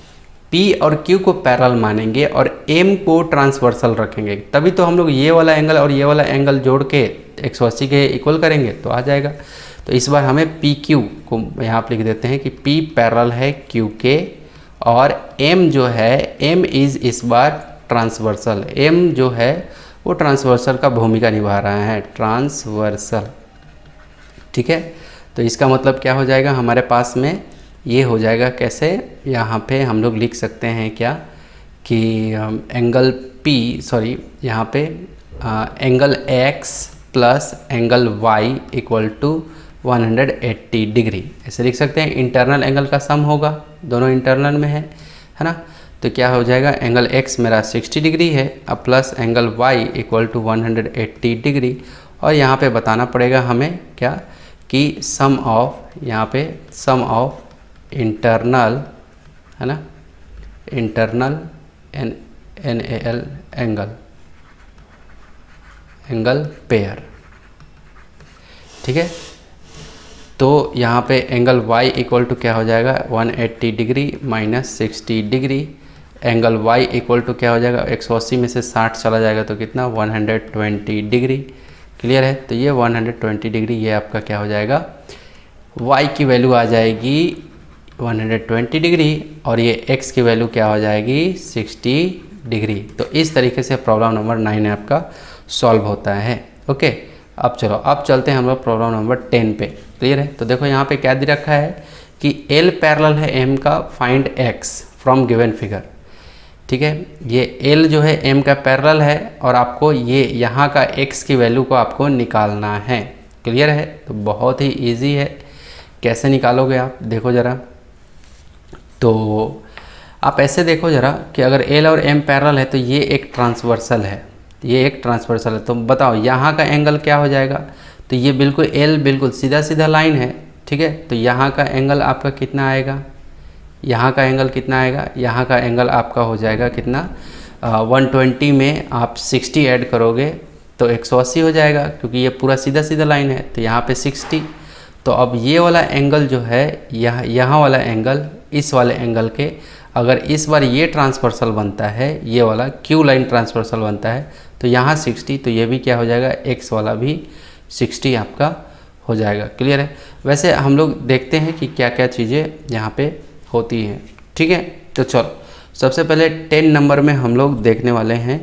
P और Q को पैरेलल मानेंगे और M को ट्रांसवर्सल रखेंगे, तभी तो हम लोग ये वाला एंगल और ये वाला एंगल जोड़ के 180 के इक्वल करेंगे तो आ जाएगा। तो इस बार हमें PQ को यहाँ पर लिख देते हैं कि P पैरेलल है Q के, और M जो है, M इज़ इस बार ट्रांसवर्सल, M जो है वो ट्रांसवर्सल का भूमिका निभा रहा है, ट्रांसवर्सल। ठीक है, तो इसका मतलब क्या हो जाएगा हमारे पास में, ये हो जाएगा कैसे, यहाँ पे हम लोग लिख सकते हैं क्या कि एंगल P, सॉरी यहाँ पे angle X plus angle Y equal to 180 degree, ऐसे लिख सकते हैं। इंटरनल एंगल का सम होगा, दोनों इंटरनल में है ना। तो क्या हो जाएगा, एंगल X मेरा 60 डिग्री है, अब plus angle Y equal to 180 degree. और यहाँ पे बताना पड़ेगा हमें क्या कि सम ऑफ, यहाँ पे सम ऑफ इंटरनल, है ना, इंटरनल NaL एंगल पेयर। ठीक है, तो यहाँ पे एंगल Y इक्वल टू क्या हो जाएगा, 180 degree minus 60 degree. Angle Y equal to क्या हो जाएगा, 180 में से 60 चला जाएगा तो कितना, 120 डिग्री। क्लियर है, तो ये 120 डिग्री, ये आपका क्या हो जाएगा, Y की वैल्यू आ जाएगी 120 डिग्री, और ये X की वैल्यू क्या हो जाएगी, 60 डिग्री। तो इस तरीके से प्रॉब्लम नंबर 9 आपका सॉल्व होता है। ओके, अब चलो, अब चलते हैं हम लोग प्रॉब्लम नंबर 10 पे। क्लियर है, तो देखो यहाँ पे क्या दे रखा है कि L पैरेलल है M का, find X from given figure. ठीक है, ये L जो है M का पैरेलल है और आपको ये यहाँ का X की वैल्यू को आपको निकालना है। क्लियर है, तो बहुत ही इजी है, कैसे निकालोगे आप देखो ज़रा। तो आप ऐसे देखो ज़रा कि अगर L और M पैरेलल है तो ये एक ट्रांसवर्सल है, ये एक ट्रांसवर्सल है। तो बताओ यहाँ का एंगल क्या हो जाएगा, तो ये बिल्कुल L बिल्कुल सीधा सीधा लाइन है। ठीक है, तो यहाँ का एंगल आपका कितना आएगा, यहाँ का एंगल कितना आएगा, यहाँ का एंगल आपका हो जाएगा कितना, 120 में आप 60 ऐड करोगे तो 180 हो जाएगा, क्योंकि ये पूरा सीधा सीधा लाइन है। तो यहाँ पे 60, तो अब ये वाला एंगल जो है, यहाँ वाला एंगल इस वाले एंगल के, अगर इस बार ये ट्रांसवर्सल बनता है, ये वाला Q लाइन ट्रांसवर्सल बनता है, तो यहाँ 60, तो ये भी क्या हो जाएगा, X वाला भी 60 आपका हो जाएगा। क्लियर है, वैसे हम लोग देखते हैं कि क्या क्या चीज़ें यहाँ पे होती हैं। ठीक है, तो चलो सबसे पहले 10 नंबर में हम लोग देखने वाले हैं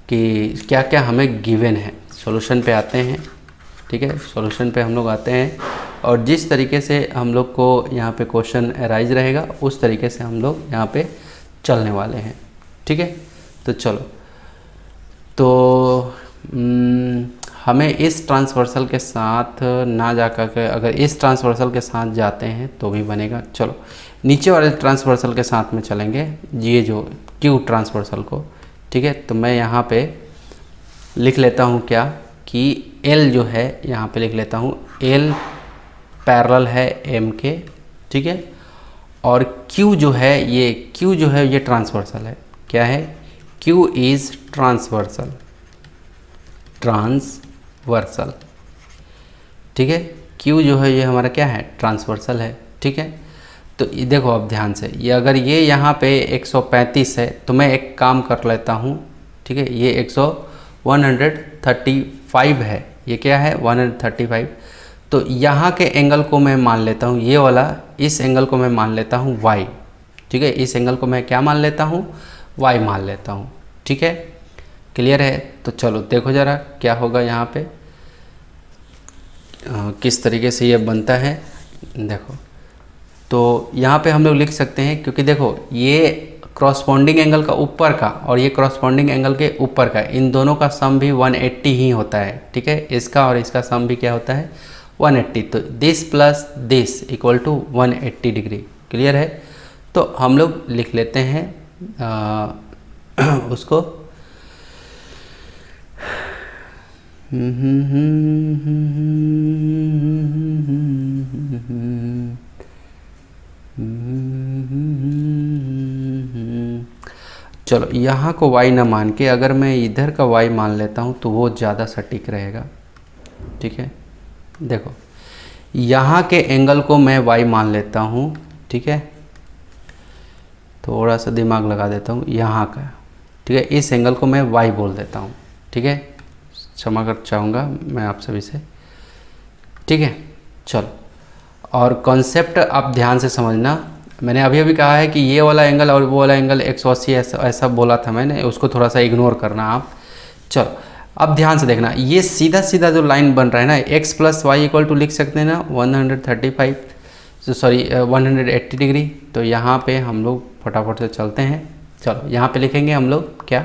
कि क्या क्या हमें गिवन है। सॉल्यूशन पे आते हैं। ठीक है, सॉल्यूशन पे हम लोग आते हैं और जिस तरीके से हम लोग को यहाँ पे क्वेश्चन अराइज रहेगा उस तरीके से हम लोग यहाँ पे चलने वाले हैं। ठीक है, तो चलो, तो हमें इस ट्रांसवर्सल के साथ ना जा कर, अगर इस ट्रांसवर्सल के साथ जाते हैं तो भी बनेगा। चलो नीचे वाले ट्रांसवर्सल के साथ में चलेंगे, ये जो Q ट्रांसवर्सल को। ठीक है, तो मैं यहाँ पे लिख लेता हूँ क्या कि L जो है यहाँ पे लिख लेता हूँ, L पैरेलल है M के। ठीक है, और Q जो है ये ट्रांसवर्सल है। क्या है, Q इज़ ट्रांसवर्सल, ट्रांसवर्सल। ठीक है, Q जो है ये हमारा क्या है, ट्रांसवर्सल है। ठीक है, तो ये देखो अब ध्यान से, ये अगर ये यहाँ पे 135 है तो मैं एक काम कर लेता हूँ। ठीक है, ये 135 है, ये क्या है 135, तो यहाँ के एंगल को मैं मान लेता हूँ, ये वाला, इस एंगल को मैं मान लेता हूँ y। ठीक है, इस एंगल को मैं क्या मान लेता हूँ, y मान लेता हूँ। ठीक है, क्लियर है, तो चलो देखो ज़रा क्या होगा यहाँ पे, किस तरीके से ये बनता है। देखो, तो यहाँ पे हम लोग लिख सकते हैं, क्योंकि देखो ये क्रॉसपॉन्डिंग एंगल का ऊपर का और ये क्रॉसपॉन्डिंग एंगल के ऊपर का, इन दोनों का सम भी 180 ही होता है। ठीक है, इसका और इसका सम भी क्या होता है, 180। तो this plus this equal to 180 degree. Clear है, तो हम लोग लिख लेते हैं उसको चलो यहाँ को y ना मान के अगर मैं इधर का y मान लेता हूँ तो वो ज़्यादा सटीक रहेगा। ठीक है, देखो यहाँ के एंगल को मैं y मान लेता हूँ। ठीक है, थोड़ा सा दिमाग लगा देता हूँ यहाँ का। ठीक है, इस एंगल को मैं y बोल देता हूँ। ठीक है, क्षमा कर चाहूँगा मैं आप सभी से। ठीक है, चलो, और कॉन्सेप्ट आप ध्यान से समझना। मैंने अभी अभी कहा है कि ये वाला एंगल और वो वाला एंगल 180 ऐसा बोला था मैंने, उसको थोड़ा सा इग्नोर करना आप। चलो अब ध्यान से देखना, ये सीधा सीधा जो लाइन बन रहा है ना, x plus y equal to लिख सकते हैं ना 180 डिग्री। तो यहाँ पे हम लोग फटाफट से चलते हैं। चलो यहाँ पे लिखेंगे हम लोग क्या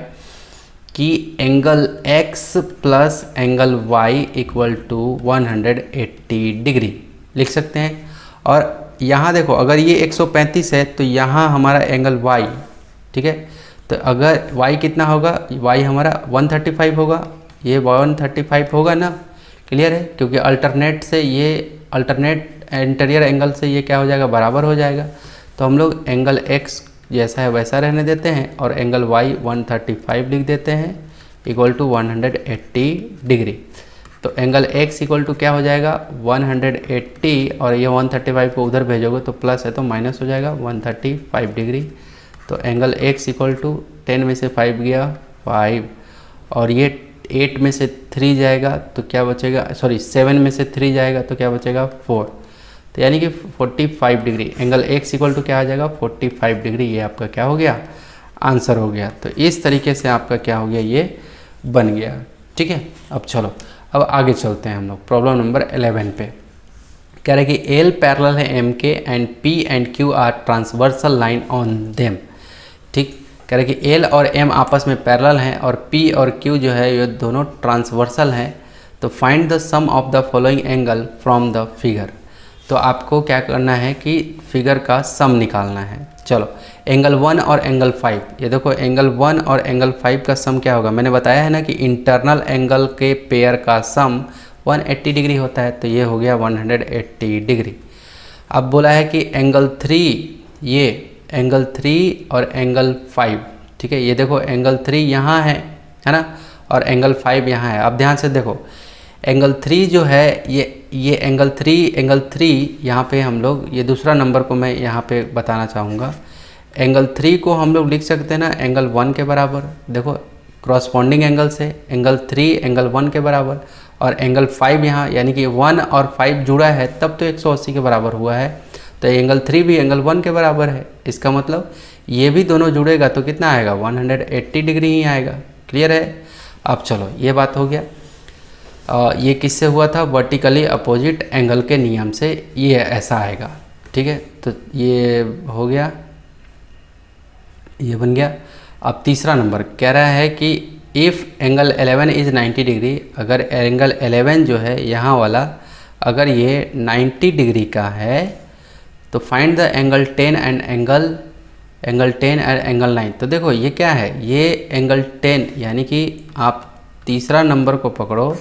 कि angle x plus angle y equal to 180 degree लिख सकते हैं। और यहाँ देखो अगर ये 135 है तो यहाँ हमारा एंगल y, ठीक है, तो अगर y कितना होगा, y हमारा 135 होगा, ये 135 होगा ना, क्लियर है, क्योंकि अल्टरनेट से ये अल्टरनेट इंटीरियर एंगल से ये क्या हो जाएगा, बराबर हो जाएगा। तो हम लोग एंगल x जैसा है वैसा रहने देते हैं और एंगल y 135 लिख देते हैं इक्वल टू 180 डिग्री। तो एंगल x इक्वल टू क्या हो जाएगा 180 और ये 135 को उधर भेजोगे तो प्लस है तो माइनस हो जाएगा 135 डिग्री। तो एंगल x इक्वल टू 10 में से 5 गया 5 और ये 8 में से 3 जाएगा तो क्या बचेगा, सॉरी 7 में से 3 जाएगा तो क्या बचेगा 4। तो यानी कि 45 degree angle x equal to क्या आ जाएगा 45 डिग्री। ये आपका क्या हो गया, आंसर हो गया। तो इस तरीके से आपका क्या हो गया, ये बन गया। ठीक है, अब चलो अब आगे चलते हैं हम लोग प्रॉब्लम नंबर 11 पे। कह रहे कि L पैरेलल है M के and P and Q are transversal line on them. ठीक, कह रहे कि L और M आपस में पैरेलल हैं और P और Q जो है ये दोनों ट्रांसवर्सल हैं। तो find the sum of the following angle from the figure. तो आपको क्या करना है कि फिगर का सम निकालना है। चलो एंगल 1 और एंगल 5, ये देखो एंगल 1 और एंगल 5 का सम क्या होगा, मैंने बताया है ना कि इंटरनल एंगल के पेयर का सम 180 डिग्री होता है। तो ये हो गया 180 डिग्री। अब बोला है कि एंगल 3, ये एंगल 3 और एंगल 5, ठीक है, ये देखो एंगल 3 यहाँ है ना, और एंगल 5 यहाँ है। अब ध्यान से देखो एंगल 3 जो है ये एंगल 3 यहाँ पे हम लोग, ये दूसरा नंबर को मैं यहाँ पे बताना चाहूँगा। एंगल 3 को हम लोग लिख सकते हैं ना एंगल 1 के बराबर। देखो क्रॉसपॉन्डिंग एंगल से एंगल 3 एंगल 1 के बराबर, और एंगल 5 यहाँ यानी कि 1 और 5 जुड़ा है तब तो 180 के बराबर हुआ है। तो एंगल 3 भी एंगल 1 के बराबर है। इसका मतलब ये भी दोनों जुड़ेगा तो कितना आएगा 180 डिग्री ही आएगा। क्लियर है। अब चलो ये बात हो गया। ये किससे हुआ था, वर्टिकली अपोजिट एंगल के नियम से ये ऐसा आएगा। ठीक है, तो ये हो गया, ये बन गया। अब तीसरा नंबर कह रहा है कि इफ़ एंगल 11 इज़ 90 डिग्री, अगर एंगल 11 जो है यहाँ वाला अगर ये 90 डिग्री का है तो find the angle 10 and angle 10 and angle 9। तो देखो ये क्या है, ये एंगल 10 यानी कि आप तीसरा नंबर को पकड़ो।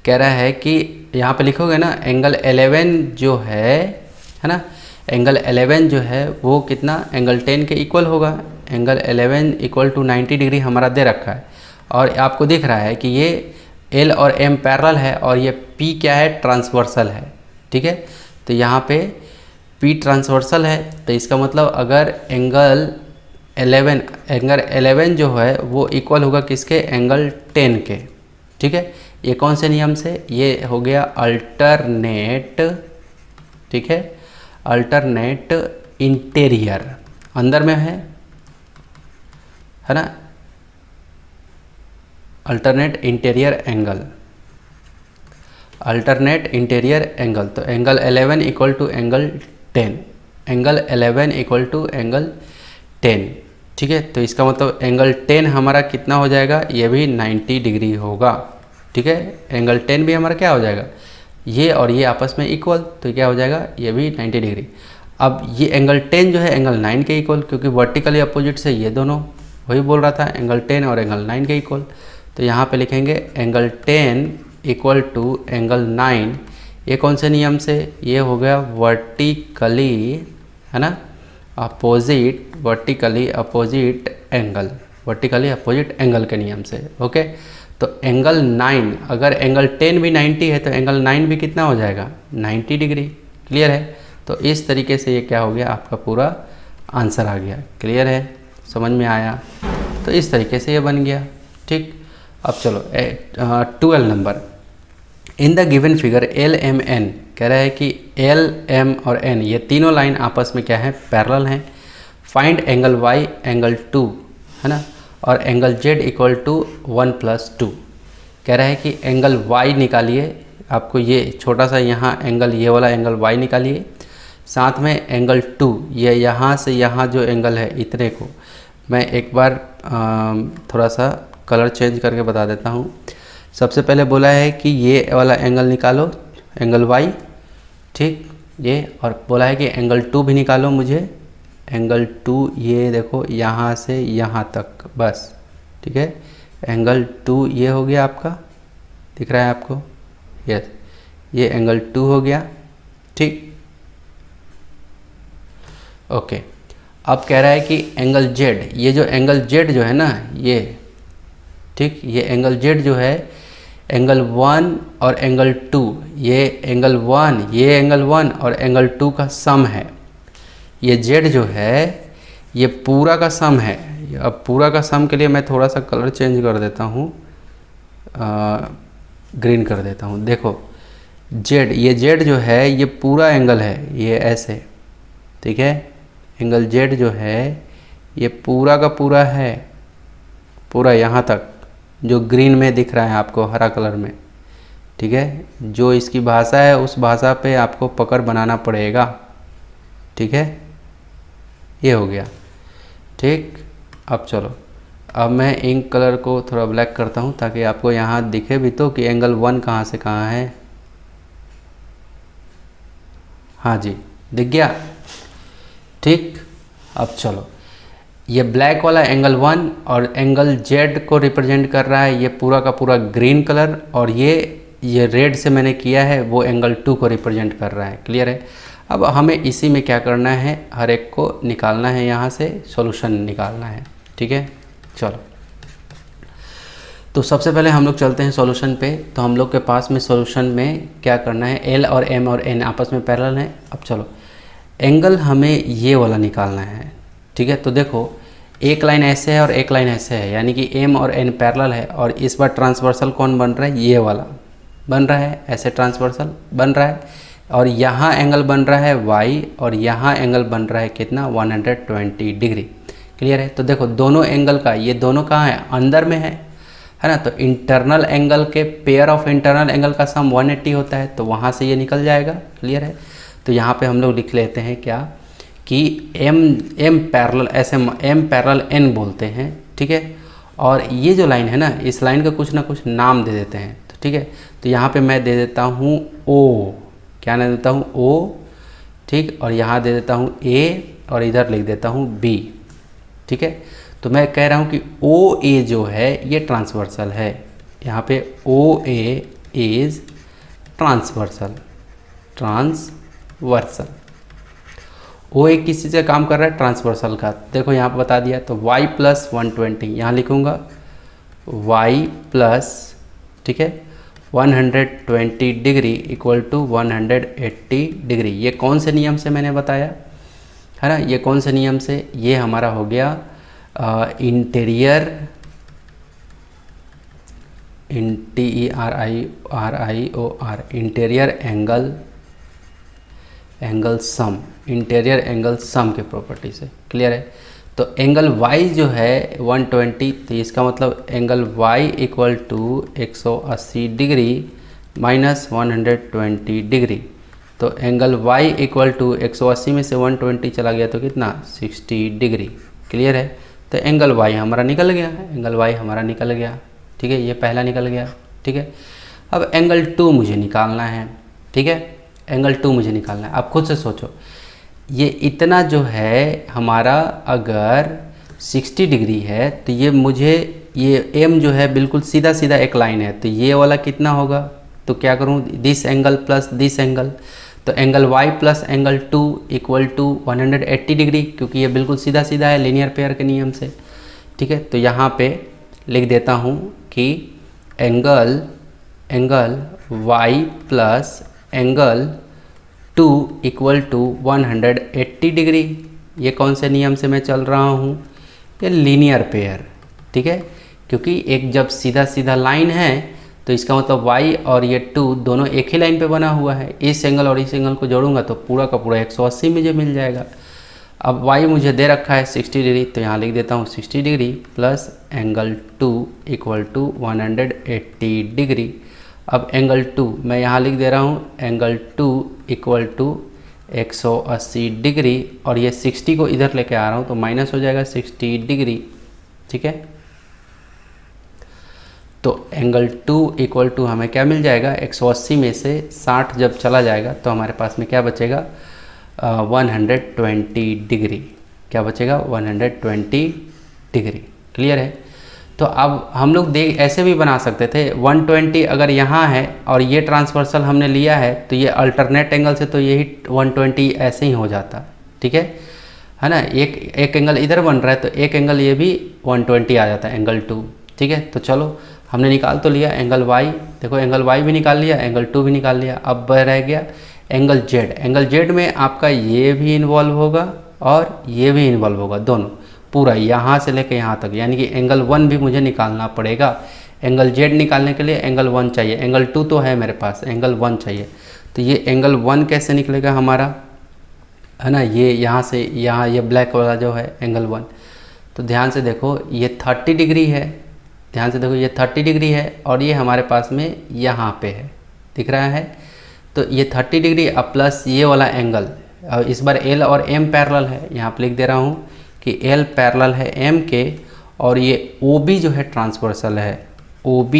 कह रहा है कि यहाँ पे लिखोगे ना एंगल 11 जो है ना, एंगल 11 जो है वो कितना एंगल 10 के इक्वल होगा। एंगल 11 इक्वल टू 90 डिग्री हमारा दे रखा है और आपको दिख रहा है कि ये L और M पैरेलल है और ये P क्या है, ट्रांसवर्सल है। ठीक है, तो यहाँ पे P ट्रांसवर्सल है तो इसका मतलब अगर एंगल 11 जो है वो इक्वल होगा किसके, एंगल 10 के। ठीक है, ये कौन से नियम से, ये हो गया अल्टरनेट, ठीक है, अल्टरनेट इंटीरियर, अंदर में है ना, alternate interior angle, alternate interior angle. तो angle 11 equal to angle 10, angle 11 equal to angle 10। ठीक है, तो इसका मतलब एंगल 10 हमारा कितना हो जाएगा, ये भी 90 डिग्री होगा। ठीक है, एंगल 10 भी हमारा क्या हो जाएगा, ये और ये आपस में इक्वल, तो क्या हो जाएगा, ये भी 90 डिग्री। अब ये एंगल 10 जो है एंगल 9 के इक्वल, क्योंकि वर्टिकली अपोजिट से ये दोनों, वही बोल रहा था एंगल 10 और एंगल 9 के इक्वल। तो यहाँ पे लिखेंगे एंगल 10 इक्वल टू एंगल 9। ये कौन से नियम से? ये हो गया वर्टिकली, है ना, opposite, vertically opposite angle, vertically opposite angle के नियम से। ओके, तो एंगल 9, अगर एंगल 10 भी 90 है तो एंगल 9 भी कितना हो जाएगा? 90 डिग्री। क्लियर है? तो इस तरीके से ये क्या हो गया, आपका पूरा आंसर आ गया। क्लियर है? समझ में आया? तो इस तरीके से ये बन गया। ठीक, अब चलो 12 number. In the given figure L M N, कह रहा है कि एल एम और एन ये तीनों लाइन आपस में क्या है? पैरेलल हैं। फाइंड एंगल वाई, एंगल 2, है ना, और एंगल जेड इक्वल टू 1+2। कह रहा है कि एंगल वाई निकालिए, आपको ये छोटा सा यहाँ एंगल, ये वाला एंगल वाई निकालिए, साथ में एंगल 2, ये यहाँ से यहाँ जो एंगल है इतने को मैं एक बार थोड़ा सा कलर चेंज करके बता देता हूँ। सबसे पहले बोला है कि ये वाला एंगल निकालो, एंगल वाई, ठीक, ये, और बोला है कि एंगल 2 भी निकालो मुझे, एंगल 2, ये देखो यहाँ से यहाँ तक, बस, ठीक है। एंगल 2 ये हो गया आपका, दिख रहा है आपको? यस, ये एंगल 2 हो गया, ठीक, ओके। अब कह रहा है कि एंगल जेड, ये जो एंगल जेड जो है ना ये, ठीक, ये एंगल जेड जो है एंगल 1 और एंगल 2, ये एंगल 1, ये एंगल 1 और एंगल 2 का सम है। ये जेड जो है ये पूरा का सम है। अब पूरा का सम के लिए मैं थोड़ा सा कलर चेंज कर देता हूँ, ग्रीन कर देता हूँ। देखो जेड, ये जेड जो है ये पूरा एंगल है, ये ऐसे, ठीक है। एंगल जेड जो है ये पूरा का पूरा है, पूरा यहाँ तक, जो ग्रीन में दिख रहा है आपको, हरा कलर में, ठीक है। जो इसकी भाषा है उस भाषा पे आपको पकड़ बनाना पड़ेगा, ठीक है। ये हो गया, ठीक। अब चलो, अब मैं इंक कलर को थोड़ा ब्लैक करता हूँ ताकि आपको यहाँ दिखे भी तो कि एंगल 1 कहाँ से कहाँ है। हाँ जी, दिख गया, ठीक। अब चलो, ये ब्लैक वाला एंगल 1 और एंगल जेड को रिप्रेजेंट कर रहा है ये पूरा का पूरा ग्रीन कलर, और ये रेड से मैंने किया है वो एंगल 2 को रिप्रेजेंट कर रहा है। क्लियर है? अब हमें इसी में क्या करना है, हर एक को निकालना है, यहाँ से सॉल्यूशन निकालना है, ठीक है। चलो, तो सबसे पहले हम लोग चलते हैं सॉल्यूशन पे। तो हम लोग के पास में सॉल्यूशन में क्या करना है, एल और एम और एन आपस में पैरेलल हैं। अब चलो, एंगल हमें ये वाला निकालना है, ठीक है। तो देखो, एक लाइन ऐसे है और एक लाइन ऐसे है, यानी कि एम और एन पैरेलल है, और इस बार ट्रांसवर्सल कौन बन रहा है? ये वाला बन रहा है, ऐसे ट्रांसवर्सल बन रहा है, और यहाँ एंगल बन रहा है वाई, और यहाँ एंगल बन रहा है कितना? 120 डिग्री। क्लियर है? तो देखो दोनों एंगल का, ये दोनों कहाँ है? अंदर में है ना। तो इंटरनल एंगल के पेयर ऑफ इंटरनल एंगल का सम 180 होता है, तो वहाँ से ये निकल जाएगा। क्लियर है? तो यहाँ पे हम लोग लिख लेते हैं क्या कि एम पैरेलल, ऐसे एम पैरेलल एन बोलते हैं, ठीक है। और ये जो लाइन है ना, इस लाइन का कुछ ना कुछ नाम दे देते हैं, तो ठीक है। तो यहाँ पे मैं दे देता हूँ ओ, क्या दे देता हूँ? ओ, ठीक। और यहाँ दे देता हूँ ए, और इधर लिख देता हूँ बी, ठीक है। तो मैं कह रहा हूँ कि ओ ए जो है ये ट्रांसवर्सल है, यहाँ पे ओ ए इज ट्रांसवर्सल, ट्रांसवर्सल। ओ ए किस चीज़ का काम कर रहा है? ट्रांसवर्सल का। देखो यहाँ पर बता दिया। तो y + 120 यहाँ लिखूँगा, y प्लस, ठीक है, 120 डिग्री इक्वल टू 180 डिग्री। ये कौन से नियम से मैंने बताया है ना? ये कौन से नियम से? ये हमारा हो गया interior, INTERIOR, interior angle sum, interior angle sum के प्रॉपर्टी से। क्लियर है? तो एंगल y जो है 120, तो इसका मतलब angle y equal to 180 degree minus 120 degree. तो एंगल y इक्वल टू 180 में से 120 चला गया तो कितना? 60 डिग्री। क्लियर है? तो एंगल y हमारा निकल गया, एंगल y हमारा निकल गया, ठीक है। ये पहला निकल गया, ठीक है। अब एंगल 2 मुझे निकालना है, ठीक है। एंगल 2 मुझे निकालना है। आप खुद से सोचो, ये इतना जो है हमारा अगर 60 डिग्री है तो ये मुझे ये एम जो है बिल्कुल सीधा सीधा एक लाइन है, तो ये वाला कितना होगा, तो क्या करूँ, this angle plus this angle, तो angle y plus angle 2 equal to 180 degree, क्योंकि ये बिल्कुल सीधा सीधा है लीनियर पेयर के नियम से। ठीक है, तो यहाँ पे लिख देता हूँ कि angle y plus angle 2 equal to 180 degree. ये कौन से नियम से मैं चल रहा हूँ, ये लीनियर पेयर। ठीक है, क्योंकि एक जब सीधा सीधा लाइन है तो इसका मतलब y और ये 2 दोनों एक ही लाइन पे बना हुआ है। इस एंगल और इस एंगल को जोड़ूंगा तो पूरा का पूरा 180 मुझे मिल जाएगा। अब y मुझे दे रखा है 60 डिग्री, तो यहाँ लिख देता हूँ 60 degree plus angle 2 equal to 180 degree. अब एंगल 2 मैं यहाँ लिख दे रहा हूँ, एंगल 2 इक्वल टू 180 डिग्री, और ये 60 को इधर लेके आ रहा हूँ तो माइनस हो जाएगा 60 डिग्री। ठीक है, तो एंगल 2 इक्वल टू हमें क्या मिल जाएगा, 180 में से 60 जब चला जाएगा तो हमारे पास में क्या बचेगा, 120 डिग्री। क्या बचेगा, 120 डिग्री। क्लियर है। तो अब हम लोग ऐसे भी बना सकते थे, 120 अगर यहाँ है और ये ट्रांसवर्सल हमने लिया है तो ये अल्टरनेट एंगल से तो यही 120 ऐसे ही हो जाता। ठीक है ना, एक एंगल इधर बन रहा है तो एक एंगल ये भी 120 आ जाता है, एंगल 2। ठीक है, तो चलो हमने निकाल तो लिया एंगल y, देखो एंगल y भी निकाल लिया, एंगल 2 भी निकाल लिया। अब रह गया एंगल z। एंगल z में आपका ये भी इन्वॉल्व होगा और ये भी इन्वॉल्व होगा, दोनों पूरा यहाँ से लेकर यहाँ तक, यानी कि एंगल 1 भी मुझे निकालना पड़ेगा। एंगल z निकालने के लिए एंगल 1 चाहिए, एंगल 2 तो है मेरे पास, एंगल 1 चाहिए। तो ये एंगल 1 कैसे निकलेगा हमारा, है ना, ये यहाँ से यहाँ ये ब्लैक वाला जो है एंगल 1। तो ध्यान से देखो ये 30 डिग्री है, ध्यान से देखो ये 30 डिग्री है और ये हमारे पास में यहाँ पे है, दिख रहा है। तो ये 30 डिग्री अब प्लस ये वाला एंगल, और इस बार L और M पैरेलल है, यहाँ पे लिख दे रहा हूँ कि L पैरेलल है M के, और ये OB जो है ट्रांसवर्सल है, OB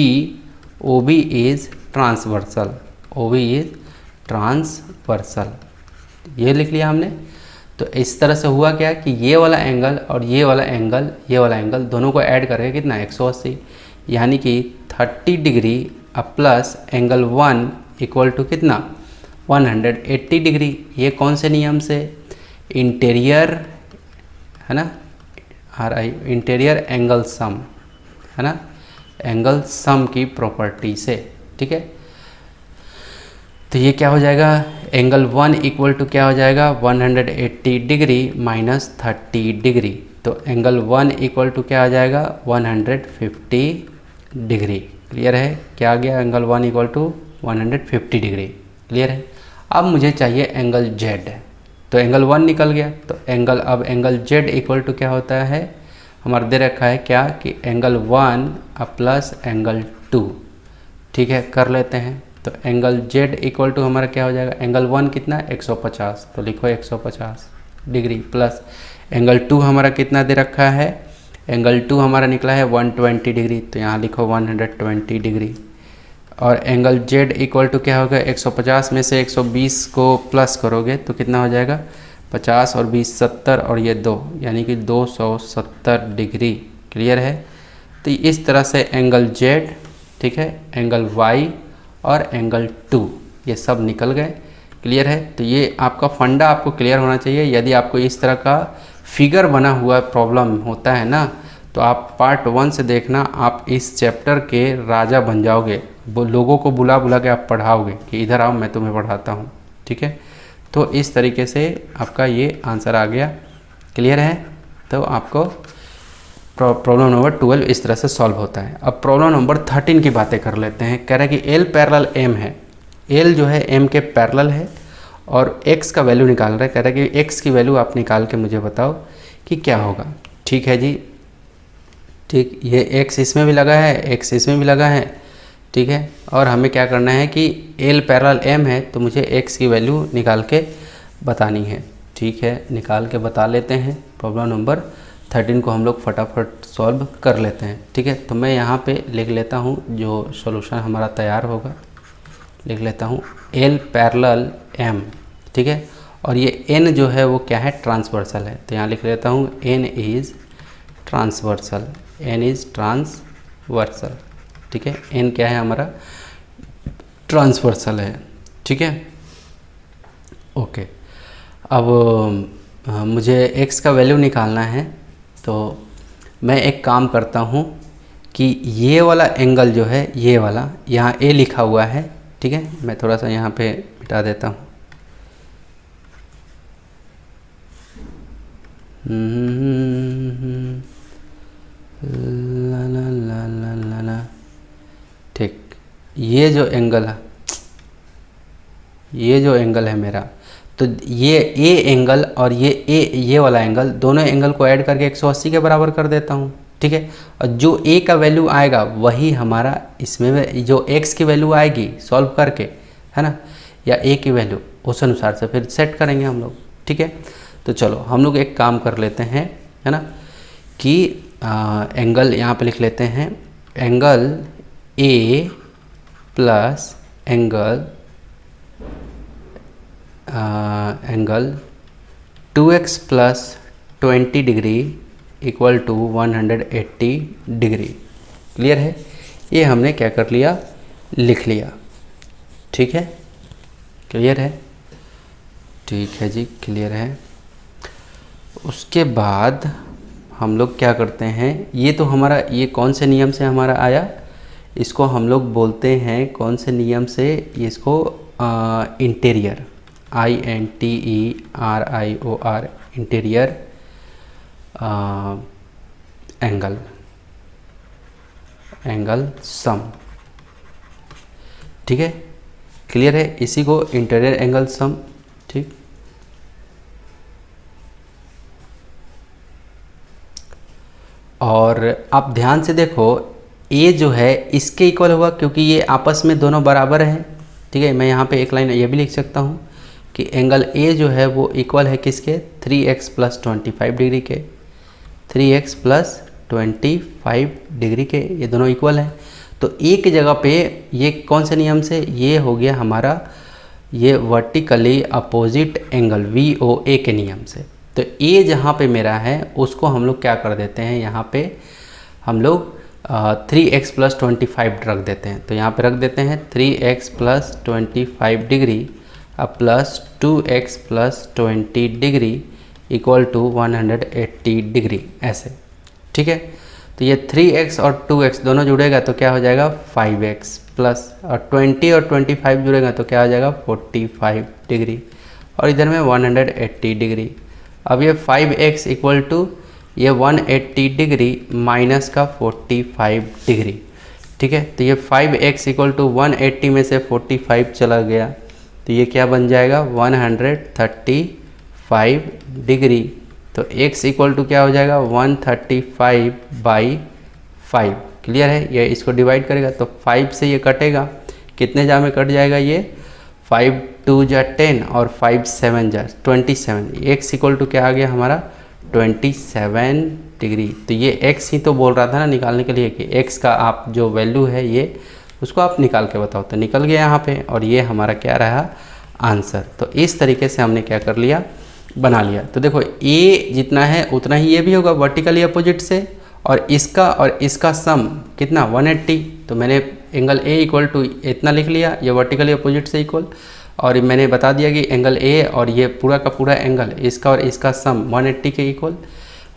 is transversal, OB is transversal, ये लिख लिया हमने। तो इस तरह से हुआ क्या कि ये वाला एंगल और ये वाला एंगल दोनों को ऐड करके कितना 180, यानी कि 30 डिग्री अब प्लस एंगल 1 इक्वल टू कितना 180 डिग्री। ये कौन से नियम से, इंटीरियर, है ना, इंटीरियर एंगल सम, है ना, एंगल सम की प्रॉपर्टी से। ठीक है, तो ये क्या हो जाएगा, एंगल 1 इक्वल टू क्या हो जाएगा 180 डिग्री माइनस 30 डिग्री। तो एंगल 1 इक्वल टू क्या आ जाएगा 150 डिग्री। क्लियर है, क्या आ गया, angle 1 equal to 150 degree. Clear है। अब मुझे चाहिए एंगल z, तो एंगल 1 निकल गया, तो अब एंगल z इक्वल टू क्या होता है, हमारा दे रखा है क्या कि एंगल 1 अब प्लस एंगल 2। ठीक है, कर लेते हैं। तो एंगल z इक्वल टू हमारा क्या हो जाएगा, एंगल 1 कितना 150, तो लिखो 150 डिग्री, प्लस एंगल 2 हमारा कितना दे रखा है, एंगल 2 हमारा निकला है 120 डिग्री, तो यहाँ लिखो 120 डिग्री। और एंगल z इक्वल टू क्या होगा, 150 में से 120 को प्लस करोगे तो कितना हो जाएगा 50 और 20 70 और ये 2, यानी कि 270 डिग्री। क्लियर है। तो इस तरह से एंगल z, ठीक है, एंगल y और एंगल 2 ये सब निकल गए। क्लियर है। तो ये आपका फंडा आपको क्लियर होना चाहिए। यदि आपको इस तरह का फिगर बना हुआ प्रॉब्लम होता है ना, तो आप पार्ट 1 से देखना, आप इस चैप्टर के राजा बन जाओगे। वो लोगों को बुला बुला के आप पढ़ाओगे कि इधर आओ मैं तुम्हें पढ़ाता हूँ। ठीक है, तो इस तरीके से आपका ये आंसर आ गया। क्लियर है। तो आपको प्रॉब्लम नंबर 12 इस तरह से सॉल्व होता है। अब प्रॉब्लम नंबर 13 की बातें कर लेते हैं। कह रहा है कि L पैरेलल M है, L जो है M के पैरेलल है और X का वैल्यू निकाल रहा है। कह रहा है कि X की वैल्यू आप निकाल के मुझे बताओ कि क्या होगा। ठीक है जी, ठीक, ये X इसमें भी लगा है, X इसमें भी लगा है। ठीक है, और हमें क्या करना है कि L पैरेलल M है तो मुझे X की वैल्यू निकाल के बतानी है। ठीक है, निकाल के बता लेते हैं। प्रॉब्लम नंबर 13 को हम लोग फटाफट सॉल्व कर लेते हैं। ठीक है, तो मैं यहाँ पे लिख लेता हूँ जो सॉल्यूशन हमारा तैयार होगा, लिख लेता हूँ L पैरेलल M। ठीक है, और ये एन जो है वो क्या है, ट्रांसवर्सल है। तो यहाँ लिख लेता हूँ N is transversal, N is transversal, ठीक है। एन क्या है हमारा, ट्रांसवर्सल है, ठीक है। ओके, अब मुझे x का वैल्यू निकालना है, तो मैं एक काम करता हूँ कि ये वाला एंगल जो है, ये वाला यहाँ a लिखा हुआ है, ठीक है। मैं थोड़ा सा यहाँ पे मिटा देता हूँ। ला ला ला ला ला ला, ठीक। ये जो एंगल है, ये जो एंगल है मेरा, तो ये ए एंगल और ये वाला एंगल, दोनों एंगल को ऐड करके 180 के बराबर कर देता हूँ, ठीक है। और जो ए का वैल्यू आएगा वही हमारा इसमें जो एक्स की वैल्यू आएगी सॉल्व करके, है ना, या ए की वैल्यू, उस अनुसार से फिर सेट करेंगे हम लोग, ठीक है। तो चलो हम लोग एक काम कर लेते हैं, है ना, कि एंगल यहाँ पे लिख लेते हैं, angle A plus angle 2x plus 20 degree equal to 180 degree. Clear है, ये हमने क्या कर लिया, लिख लिया, ठीक है। क्लियर है, ठीक है जी, क्लियर है। उसके बाद हम लोग क्या करते हैं, ये तो हमारा, ये कौन से नियम से हमारा आया, इसको हम लोग बोलते हैं कौन से नियम से, इसको interior, INTERIOR, interior angle sum, ठीक है। क्लियर है, इसी को इंटीरियर एंगल सम, ठीक। और आप ध्यान से देखो, ए जो है इसके इक्वल होगा क्योंकि ये आपस में दोनों बराबर हैं, ठीक है। मैं यहाँ पे एक लाइन ये भी लिख सकता हूँ कि एंगल ए जो है वो इक्वल है किसके, 3x प्लस 25 डिग्री के, 3x प्लस 25 डिग्री के, ये दोनों इक्वल हैं। तो ए की जगह पे ये कौन से नियम से, ये हो गया हमारा ये वर्टिकली अपोजिट एंगल VOA के नियम से। तो ए जहाँ पे मेरा है उसको हम लोग क्या कर देते हैं, यहाँ पे हम लोग 3x प्लस 25 रख देते हैं। तो यहाँ पे रख देते हैं 3x प्लस 25 डिग्री अब plus 2x plus 20 degree equal to 180 degree, ऐसे, ठीक है। तो ये 3x और 2x दोनों जुड़ेगा तो क्या हो जाएगा 5x प्लस, और 20 और 25 जुड़ेगा तो क्या हो जाएगा 45 डिग्री, और इधर में 180 डिग्री। अब ये 5x इक्वल टू ये 180 डिग्री माइनस का 45 डिग्री, ठीक है। तो ये 5x इक्वल टू 180 में से 45 चला गया, तो ये क्या बन जाएगा 135 डिग्री। तो x इक्वल टू क्या हो जाएगा 135 बाई 5। क्लियर है, ये इसको डिवाइड करेगा तो 5 से ये कटेगा, कितने जा में कट जाएगा ये, 5 2 जा 10 और 5 7 जा 27। x इक्वल टू क्या आ गया हमारा 27 डिग्री। तो ये x ही तो बोल रहा था ना निकालने के लिए कि x का आप जो वैल्यू है ये उसको आप निकाल के बताओ, तो निकल गया यहाँ पे, और ये हमारा क्या रहा आंसर। तो इस तरीके से हमने क्या कर लिया, बना लिया। तो देखो a जितना है उतना ही ये भी होगा वर्टिकली अपोजिट से, और इसका सम कितना 180। तो मैंने एंगल a इक्वल टू इतना लिख लिया, ये वर्टिकली अपोजिट से इक्वल, और मैंने बता दिया कि एंगल a और ये पूरा का पूरा एंगल इसका और इसका सम 180 के इक्वल।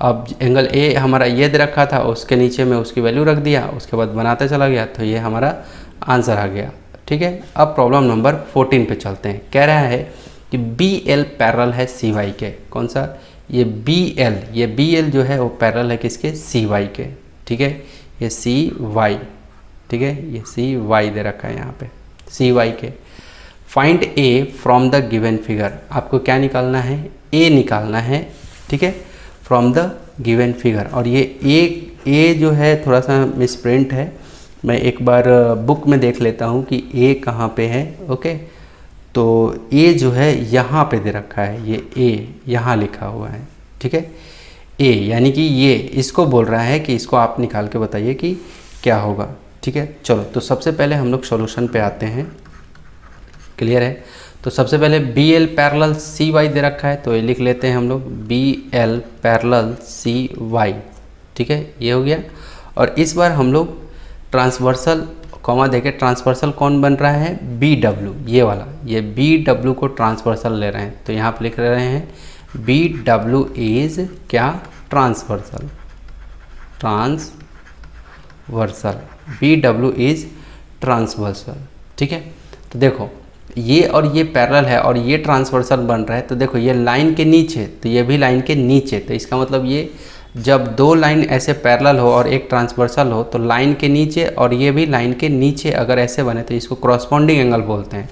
अब एंगल a हमारा ये दे रखा था, उसके नीचे में उसकी वैल्यू रख दिया, उसके बाद बनाते चला गया, तो ये हमारा आंसर आ गया, ठीक है। अब प्रॉब्लम नंबर 14 पे चलते हैं। कह रहा है कि BL पैरेलल है CY के, कौन सा, ये BL जो है वो पैरेलल है किसके, CY के, ठीक है। ये CY, ठीक है, ये CY दे रखा है यहाँ पे, CY के। Find A from the given figure, आपको क्या निकालना है, A निकालना है, ठीक है, फ्रॉम द गिवन फिगर। और ये A जो है थोड़ा सा मिसप्रिंट है, मैं एक बार बुक में देख लेता हूँ कि A कहाँ पे है। ओके, तो A जो है यहाँ पे दे रखा है, ये A यहाँ लिखा हुआ है, ठीक है। A यानी कि ये इसको बोल रहा है कि इसको आप निकाल के बताइए कि क्या होगा, ठीक है। चलो तो सबसे पहले हम लोग सॉल्यूशन पे आते हैं। क्लियर है, तो सबसे पहले B L parallel C Y दे रखा है, तो ये लिख लेते हैं हम लोग B L parallel C Y, ठीक है, ये हो गया। और इस बार हम लोग ट्रांसवर्सल कॉमा देके ट्रांसवर्सल कौन बन रहा है, बी डब्ल्यू, ये वाला, ये बी डब्ल्यू को ट्रांसवर्सल ले रहे हैं, तो यहाँ पर लिख रहे हैं बी डब्ल्यू इज़ क्या, transversal, transversal, B W is transversal, ठीक है। तो देखो ये और ये पैरेलल है और ये ट्रांसवर्सल बन रहा है, तो देखो ये लाइन के नीचे, तो ये भी लाइन के नीचे, तो इसका मतलब ये जब दो लाइन ऐसे पैरेलल हो और एक ट्रांसवर्सल हो तो लाइन के नीचे और ये भी लाइन के नीचे अगर ऐसे बने तो इसको कॉरस्पॉन्डिंग एंगल बोलते हैं,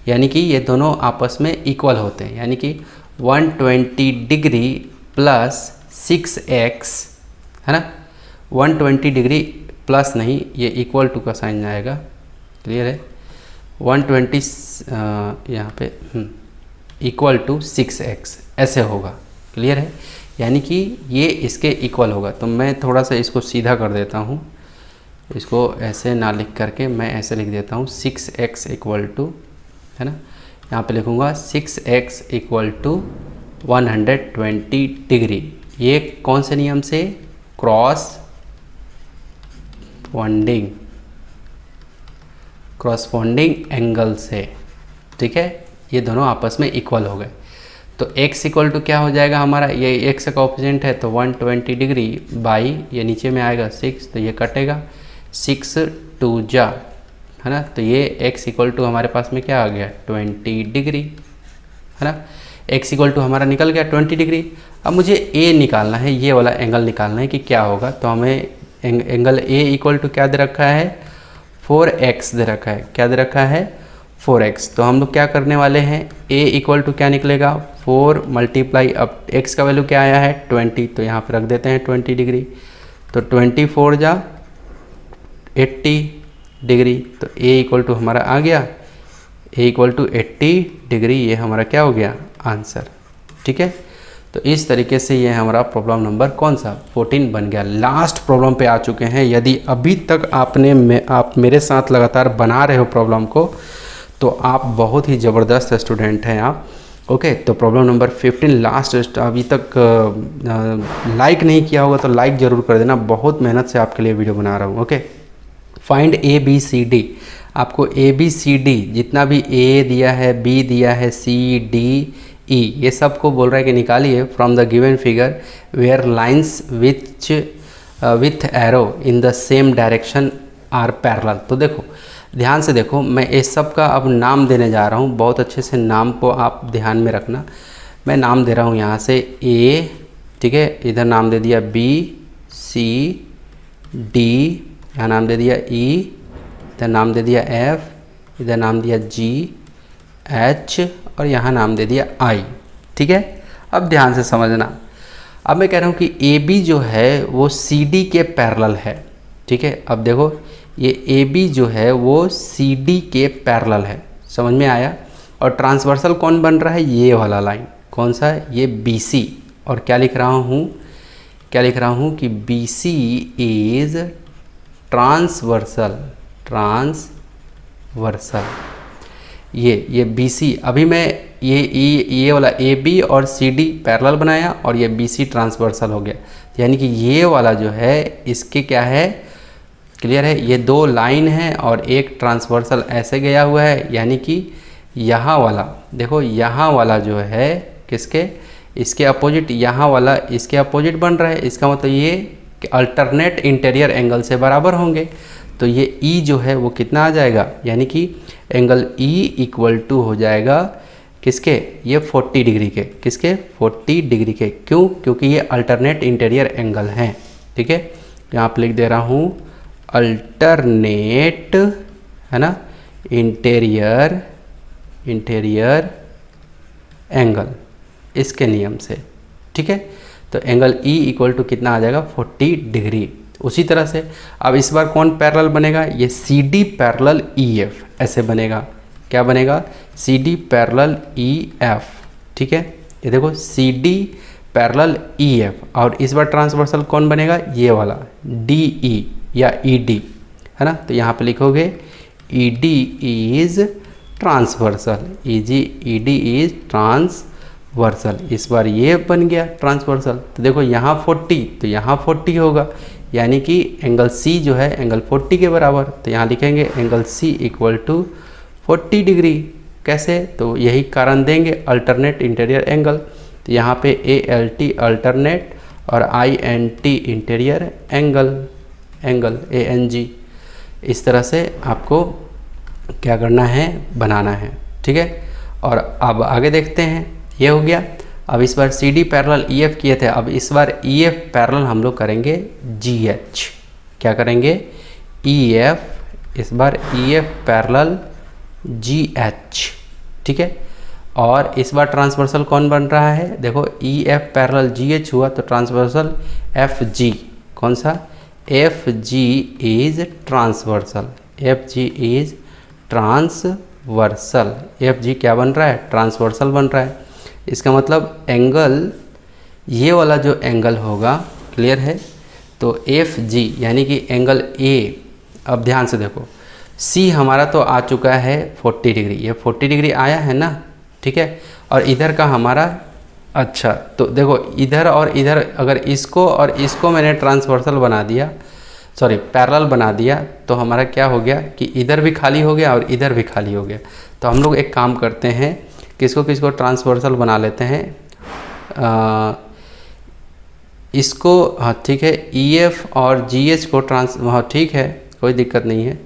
यानी कि ये दोनों आपस में इक्वल होते हैं, यानी कि 120 डिग्री प्लस 6x है ना, 120 डिग्री प्लस नहीं, ये इक्वल टू का साइन आएगा, क्लियर है, 120 यहाँ पे इक्वल टू 6x ऐसे होगा, क्लियर है, यानी कि ये इसके इक्वल होगा। तो मैं थोड़ा सा इसको सीधा कर देता हूँ, इसको ऐसे ना लिख करके मैं ऐसे लिख देता हूँ 6x इक्वल टू, है ना, यहाँ पे लिखूँगा 6x इक्वल टू 120 डिग्री, ये कौन से नियम से, क्रॉसपॉन्डिंग एंगल से, ठीक है, ये दोनों आपस में इक्वल हो गए। तो x इक्वल टू क्या हो जाएगा हमारा, ये x का ऑपोजिट है तो 120 डिग्री बाई ये नीचे में आएगा 6, तो ये कटेगा 6 2 जा, है ना, तो ये x इक्वल टू हमारे पास में क्या आ गया, 20 डिग्री, है ना, x इक्वल टू हमारा निकल गया 20 डिग्री। अब मुझे a निकालना है, ये वाला एंगल निकालना है कि क्या होगा, तो हमें एंगल a इक्वल टू क्या दे रखा है, 4x दे रखा है, क्या दे रखा है, 4x। तो हम लोग क्या करने वाले हैं, a इक्वल टू क्या निकलेगा, 4 मल्टीप्लाई, अब x का वैल्यू क्या आया है 20, तो यहाँ पर रख देते हैं 20 डिग्री, तो 24 जा 80 डिग्री, तो a इक्वल टू हमारा आ गया, a इक्वल टू 80 डिग्री, ये हमारा क्या हो गया आंसर, ठीक है। तो इस तरीके से ये हमारा प्रॉब्लम नंबर कौन सा 14 बन गया। लास्ट प्रॉब्लम पे आ चुके हैं। यदि अभी तक आप मेरे साथ लगातार बना रहे हो प्रॉब्लम को, तो आप बहुत ही ज़बरदस्त स्टूडेंट हैं आप। ओके, तो प्रॉब्लम नंबर 15 लास्ट, अभी तक लाइक नहीं किया होगा तो लाइक ज़रूर कर देना, बहुत मेहनत से आपके लिए वीडियो बना रहा हूँ। Okay, find A B C D, आपको ए बी सी डी जितना भी ए दिया है, बी दिया है, सी डी ई, ये सब को बोल रहा है कि निकालिए from the given figure where lines with arrow in the same direction are parallel. तो देखो ध्यान से देखो, मैं इस सब का अब नाम देने जा रहा हूँ, बहुत अच्छे से नाम को आप ध्यान में रखना। मैं नाम दे रहा हूँ यहाँ से ए, ठीक है, इधर नाम दे दिया बी, सी, डी, यहाँ नाम दे दिया ई, इधर नाम दे दिया एफ, इधर नाम दिया जी, एच और यहाँ नाम दे दिया आई, ठीक है। अब ध्यान से समझना, अब मैं कह रहा हूँ कि ए बी जो है वो सी डी के पैरेलल है, ठीक है। अब देखो ये ए बी जो है वो सी डी के पैरेलल है, समझ में आया। और ट्रांसवर्सल कौन बन रहा है, ये वाला लाइन कौन सा है, ये बी सी। और क्या लिख रहा हूँ कि बी सी इज ट्रांसवर्सल, ये बी सी, अभी मैं ये वाला ए बी और सी डी पैरेलल बनाया और ये बी सी ट्रांसवर्सल हो गया, यानी कि ये वाला जो है इसके क्या है, क्लियर है, ये दो लाइन है और एक ट्रांसवर्सल ऐसे गया हुआ है, यानी कि यहाँ वाला देखो, यहाँ वाला जो है किसके, इसके अपोजिट, यहाँ वाला इसके अपोजिट बन रहा है, इसका मतलब ये कि अल्टरनेट इंटीरियर एंगल से बराबर होंगे। तो ये ई जो है वो कितना आ जाएगा, यानी कि एंगल ई इक्वल टू हो जाएगा किसके, ये 40 डिग्री के, किसके 40 डिग्री के, क्यों, क्योंकि ये अल्टरनेट इंटीरियर एंगल हैं, ठीक है। यहाँ पर लिख दे रहा हूँ अल्टरनेट, है ना, इंटीरियर एंगल, इसके नियम से, ठीक है। तो एंगल ई इक्वल टू कितना आ जाएगा 40 डिग्री। उसी तरह से अब इस बार कौन पैरेलल बनेगा, ये C D parallel E F, ऐसे बनेगा, क्या बनेगा, C D parallel E F, ठीक है। ये देखो C D parallel E F, और इस बार ट्रांसवर्सल कौन बनेगा, ये वाला डी ई या ई डी, है ना। तो यहाँ पे लिखोगे E D is transversal, ED is transversal. इस बार ये बन गया ट्रांसवर्सल। तो देखो यहाँ 40 तो यहाँ 40 होगा, यानी कि एंगल C जो है एंगल 40 के बराबर। तो यहाँ लिखेंगे angle C equal to 40 degree. कैसे? तो यही कारण देंगे, अल्टरनेट इंटीरियर एंगल। तो यहाँ पे ALT अल्टरनेट और INT इंटीरियर एंगल, ANG। इस तरह से आपको क्या करना है, बनाना है। ठीक है, और अब आगे देखते हैं। ये हो गया। अब इस बार CD पैरेलल EF किए थे, अब इस बार EF पैरेलल हम लोग करेंगे GH। क्या करेंगे? EF, इस बार EF पैरेलल GH। ठीक है, और इस बार ट्रांसवर्सल कौन बन रहा है? देखो EF पैरेलल GH हुआ तो ट्रांसवर्सल FG। कौन सा? FG is transversal, FG is transversal. FG क्या बन रहा है? ट्रांसवर्सल बन रहा है। इसका मतलब एंगल, ये वाला जो एंगल होगा, क्लियर है? तो FG यानी कि एंगल A। अब ध्यान से देखो, C हमारा तो आ चुका है 40 डिग्री, ये 40 डिग्री आया है ना। ठीक है, और इधर का हमारा, अच्छा तो देखो इधर और इधर, अगर इसको और इसको मैंने ट्रांसवर्सल बना दिया, सॉरी पैरेलल बना दिया, तो हमारा क्या हो गया कि इधर भी खाली हो गया और इधर भी खाली हो गया। तो हम लोग एक काम करते हैं, किसको ट्रांसवर्सल बना लेते हैं, इसको, हाँ ठीक है, EF और GH को हाँ ठीक है, कोई दिक्कत नहीं है।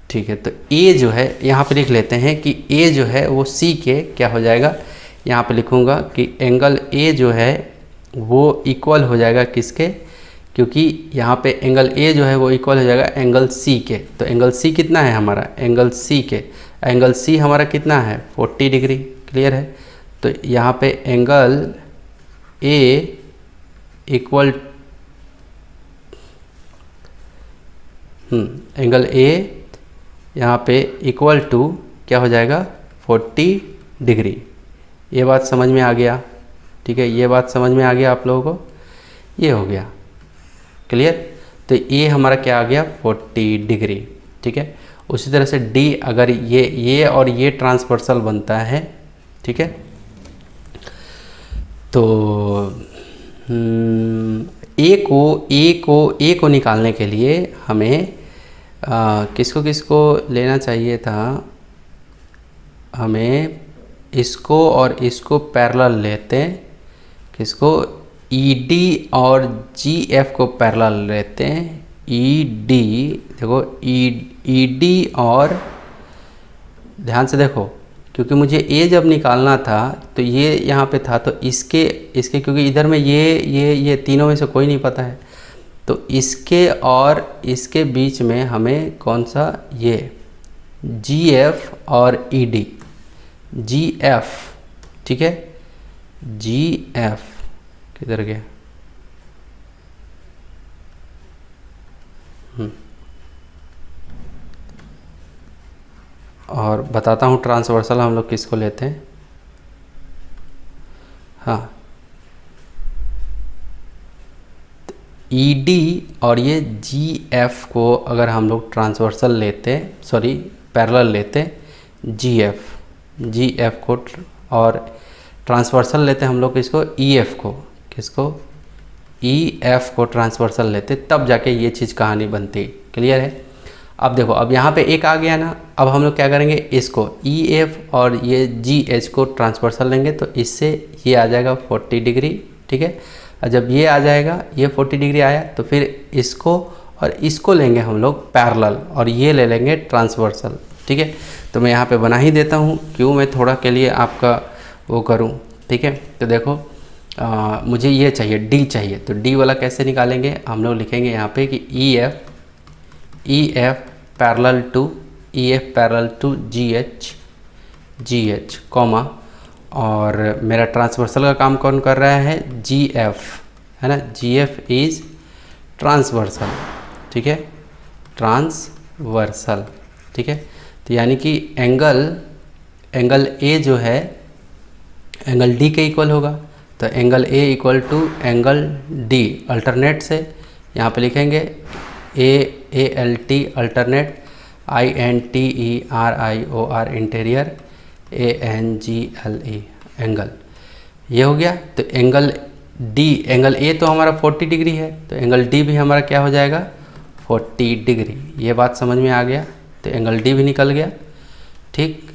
ठीक है, तो A जो है यहाँ पे लिख लेते हैं कि A जो है वो C के क्या हो जाएगा, यहाँ पे लिखूँगा कि एंगल A जो है वो इक्वल हो जाएगा किसके, क्योंकि यहाँ पे एंगल A जो है वो इक्वल हो जाएगा एंगल C के। तो एंगल C कितना है हमारा? एंगल C के, एंगल C हमारा कितना है? 40 डिग्री। क्लियर है? तो यहाँ पे angle A equal, angle A यहाँ पे इक्वल टू क्या हो जाएगा? 40 डिग्री। ये बात समझ में आ गया? ठीक है, ये बात समझ में आ गया आप लोगों को? ये हो गया क्लियर। तो ये हमारा क्या आ गया? 40 डिग्री। ठीक है, उसी तरह से D, अगर ये और ये ट्रांसवर्सल बनता है, ठीक है, तो A को निकालने के लिए हमें किसको लेना चाहिए था? हमें इसको और इसको पैरेलल लेते, किसको? ED और GF को पैरेलल लेते हैं। ED, देखो ED और, ध्यान से देखो, क्योंकि मुझे A जब निकालना था तो ये यहाँ पे था, तो इसके क्योंकि इधर में ये तीनों में से कोई नहीं पता है, तो इसके और इसके बीच में हमें कौन सा, ये GF और ED, GF, ठीक है, GF किधर गया? और बताता हूँ ट्रांसवर्सल हम लोग किसको लेते हैं। हाँ, ED और ये GF को अगर हम लोग ट्रांसवर्सल लेते, सॉरी पैरेलल लेते, GF को, और ट्रांसवर्सल लेते हम लोग किसको? EF को, किसको? EF को ट्रांसवर्सल लेते, तब जाके ये चीज़ कहानी बनती। क्लियर है? अब देखो, अब यहाँ पे एक आ गया ना, अब हम लोग क्या करेंगे, इसको EF और ये GH को ट्रांसवर्सल लेंगे, तो इससे ये आ जाएगा 40 डिग्री। ठीक है, और जब ये आ जाएगा, ये 40 डिग्री आया, तो फिर इसको और इसको लेंगे हम लोग पैरेलल, और ये ले लेंगे ट्रांसवर्सल। ठीक है, तो मैं यहाँ पे बना ही देता हूँ, क्यों मैं थोड़ा के लिए आपका वो करूँ। ठीक है, तो देखो मुझे ये चाहिए, D चाहिए, तो D वाला कैसे निकालेंगे? हम लोग लिखेंगे यहाँ पे कि EF parallel to GH comma, और मेरा ट्रांसवर्सल का काम कौन कर रहा है? GF, है ना, GF इज ट्रांसवर्सल। ठीक है, ट्रांसवर्सल। ठीक है, तो यानी कि एंगल A जो है एंगल D के इक्वल होगा, तो angle A equal to angle D, alternate से यहाँ पे लिखेंगे ALT alternate, INTERIOR interior, ANGLE angle, ये हो गया। तो एंगल डी, एंगल ए तो हमारा 40 डिग्री है, तो एंगल डी भी हमारा क्या हो जाएगा 40 डिग्री। ये बात समझ में आ गया। तो एंगल डी भी निकल गया, ठीक।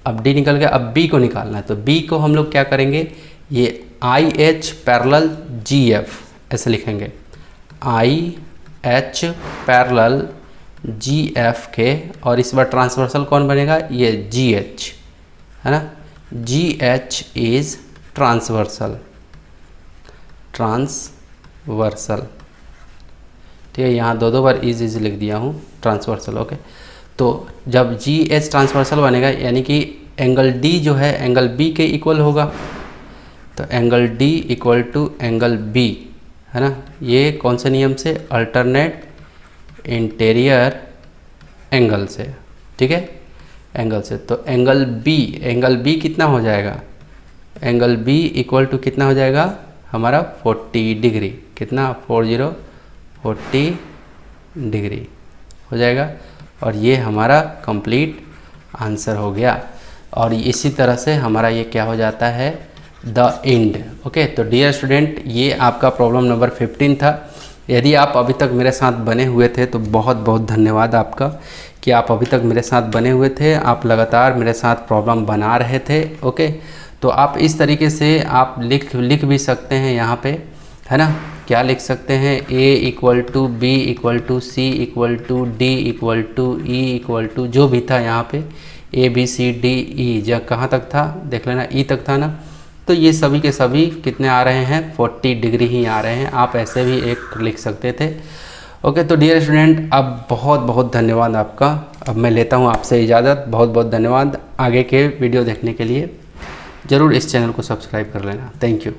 अब डी निकल गया, अब बी को निकालना है। तो बी को हम लोग क्या करेंगे, ये IH पैरेलल GF ऐसे लिखेंगे, IH पैरेलल GF के, और इस बार ट्रांसवर्सल कौन बनेगा, ये GH है ना, GH इज ट्रांसवर्सल, ठीक है। यहाँ दो बार इज लिख दिया हूँ, ट्रांसवर्सल, ओके। तो जब GH ट्रांसवर्सल बनेगा यानी कि एंगल D जो है एंगल B के इक्वल होगा। तो angle D equal to angle B है ना, ये कौन से नियम से, अल्टरनेट इंटीरियर एंगल से, ठीक है, एंगल से। तो एंगल B कितना हो जाएगा, एंगल B इक्वल टू कितना हो जाएगा हमारा 40 डिग्री, कितना 40 डिग्री हो जाएगा। और ये हमारा कंप्लीट आंसर हो गया। और इसी तरह से हमारा ये क्या हो जाता है, द एंड, ओके। तो डियर स्टूडेंट, ये आपका प्रॉब्लम नंबर 15 था। यदि आप अभी तक मेरे साथ बने हुए थे तो बहुत बहुत धन्यवाद आपका कि आप अभी तक मेरे साथ बने हुए थे, आप लगातार मेरे साथ प्रॉब्लम बना रहे थे, ओके। तो आप इस तरीके से आप लिख भी सकते हैं यहाँ पे, है ना। क्या लिख सकते हैं, A equal to B equal to C equal to D equal to E equal to, जो भी था यहाँ पे ABCDE, जब कहाँ तक था देख लेना, E तक था ना। तो ये सभी के सभी कितने आ रहे हैं, 40 डिग्री ही आ रहे हैं। आप ऐसे भी एक लिख सकते थे, ओके। तो डियर स्टूडेंट, अब बहुत बहुत धन्यवाद आपका। अब मैं लेता हूँ आपसे इजाज़त, बहुत बहुत धन्यवाद। आगे के वीडियो देखने के लिए ज़रूर इस चैनल को सब्सक्राइब कर लेना। Thank you.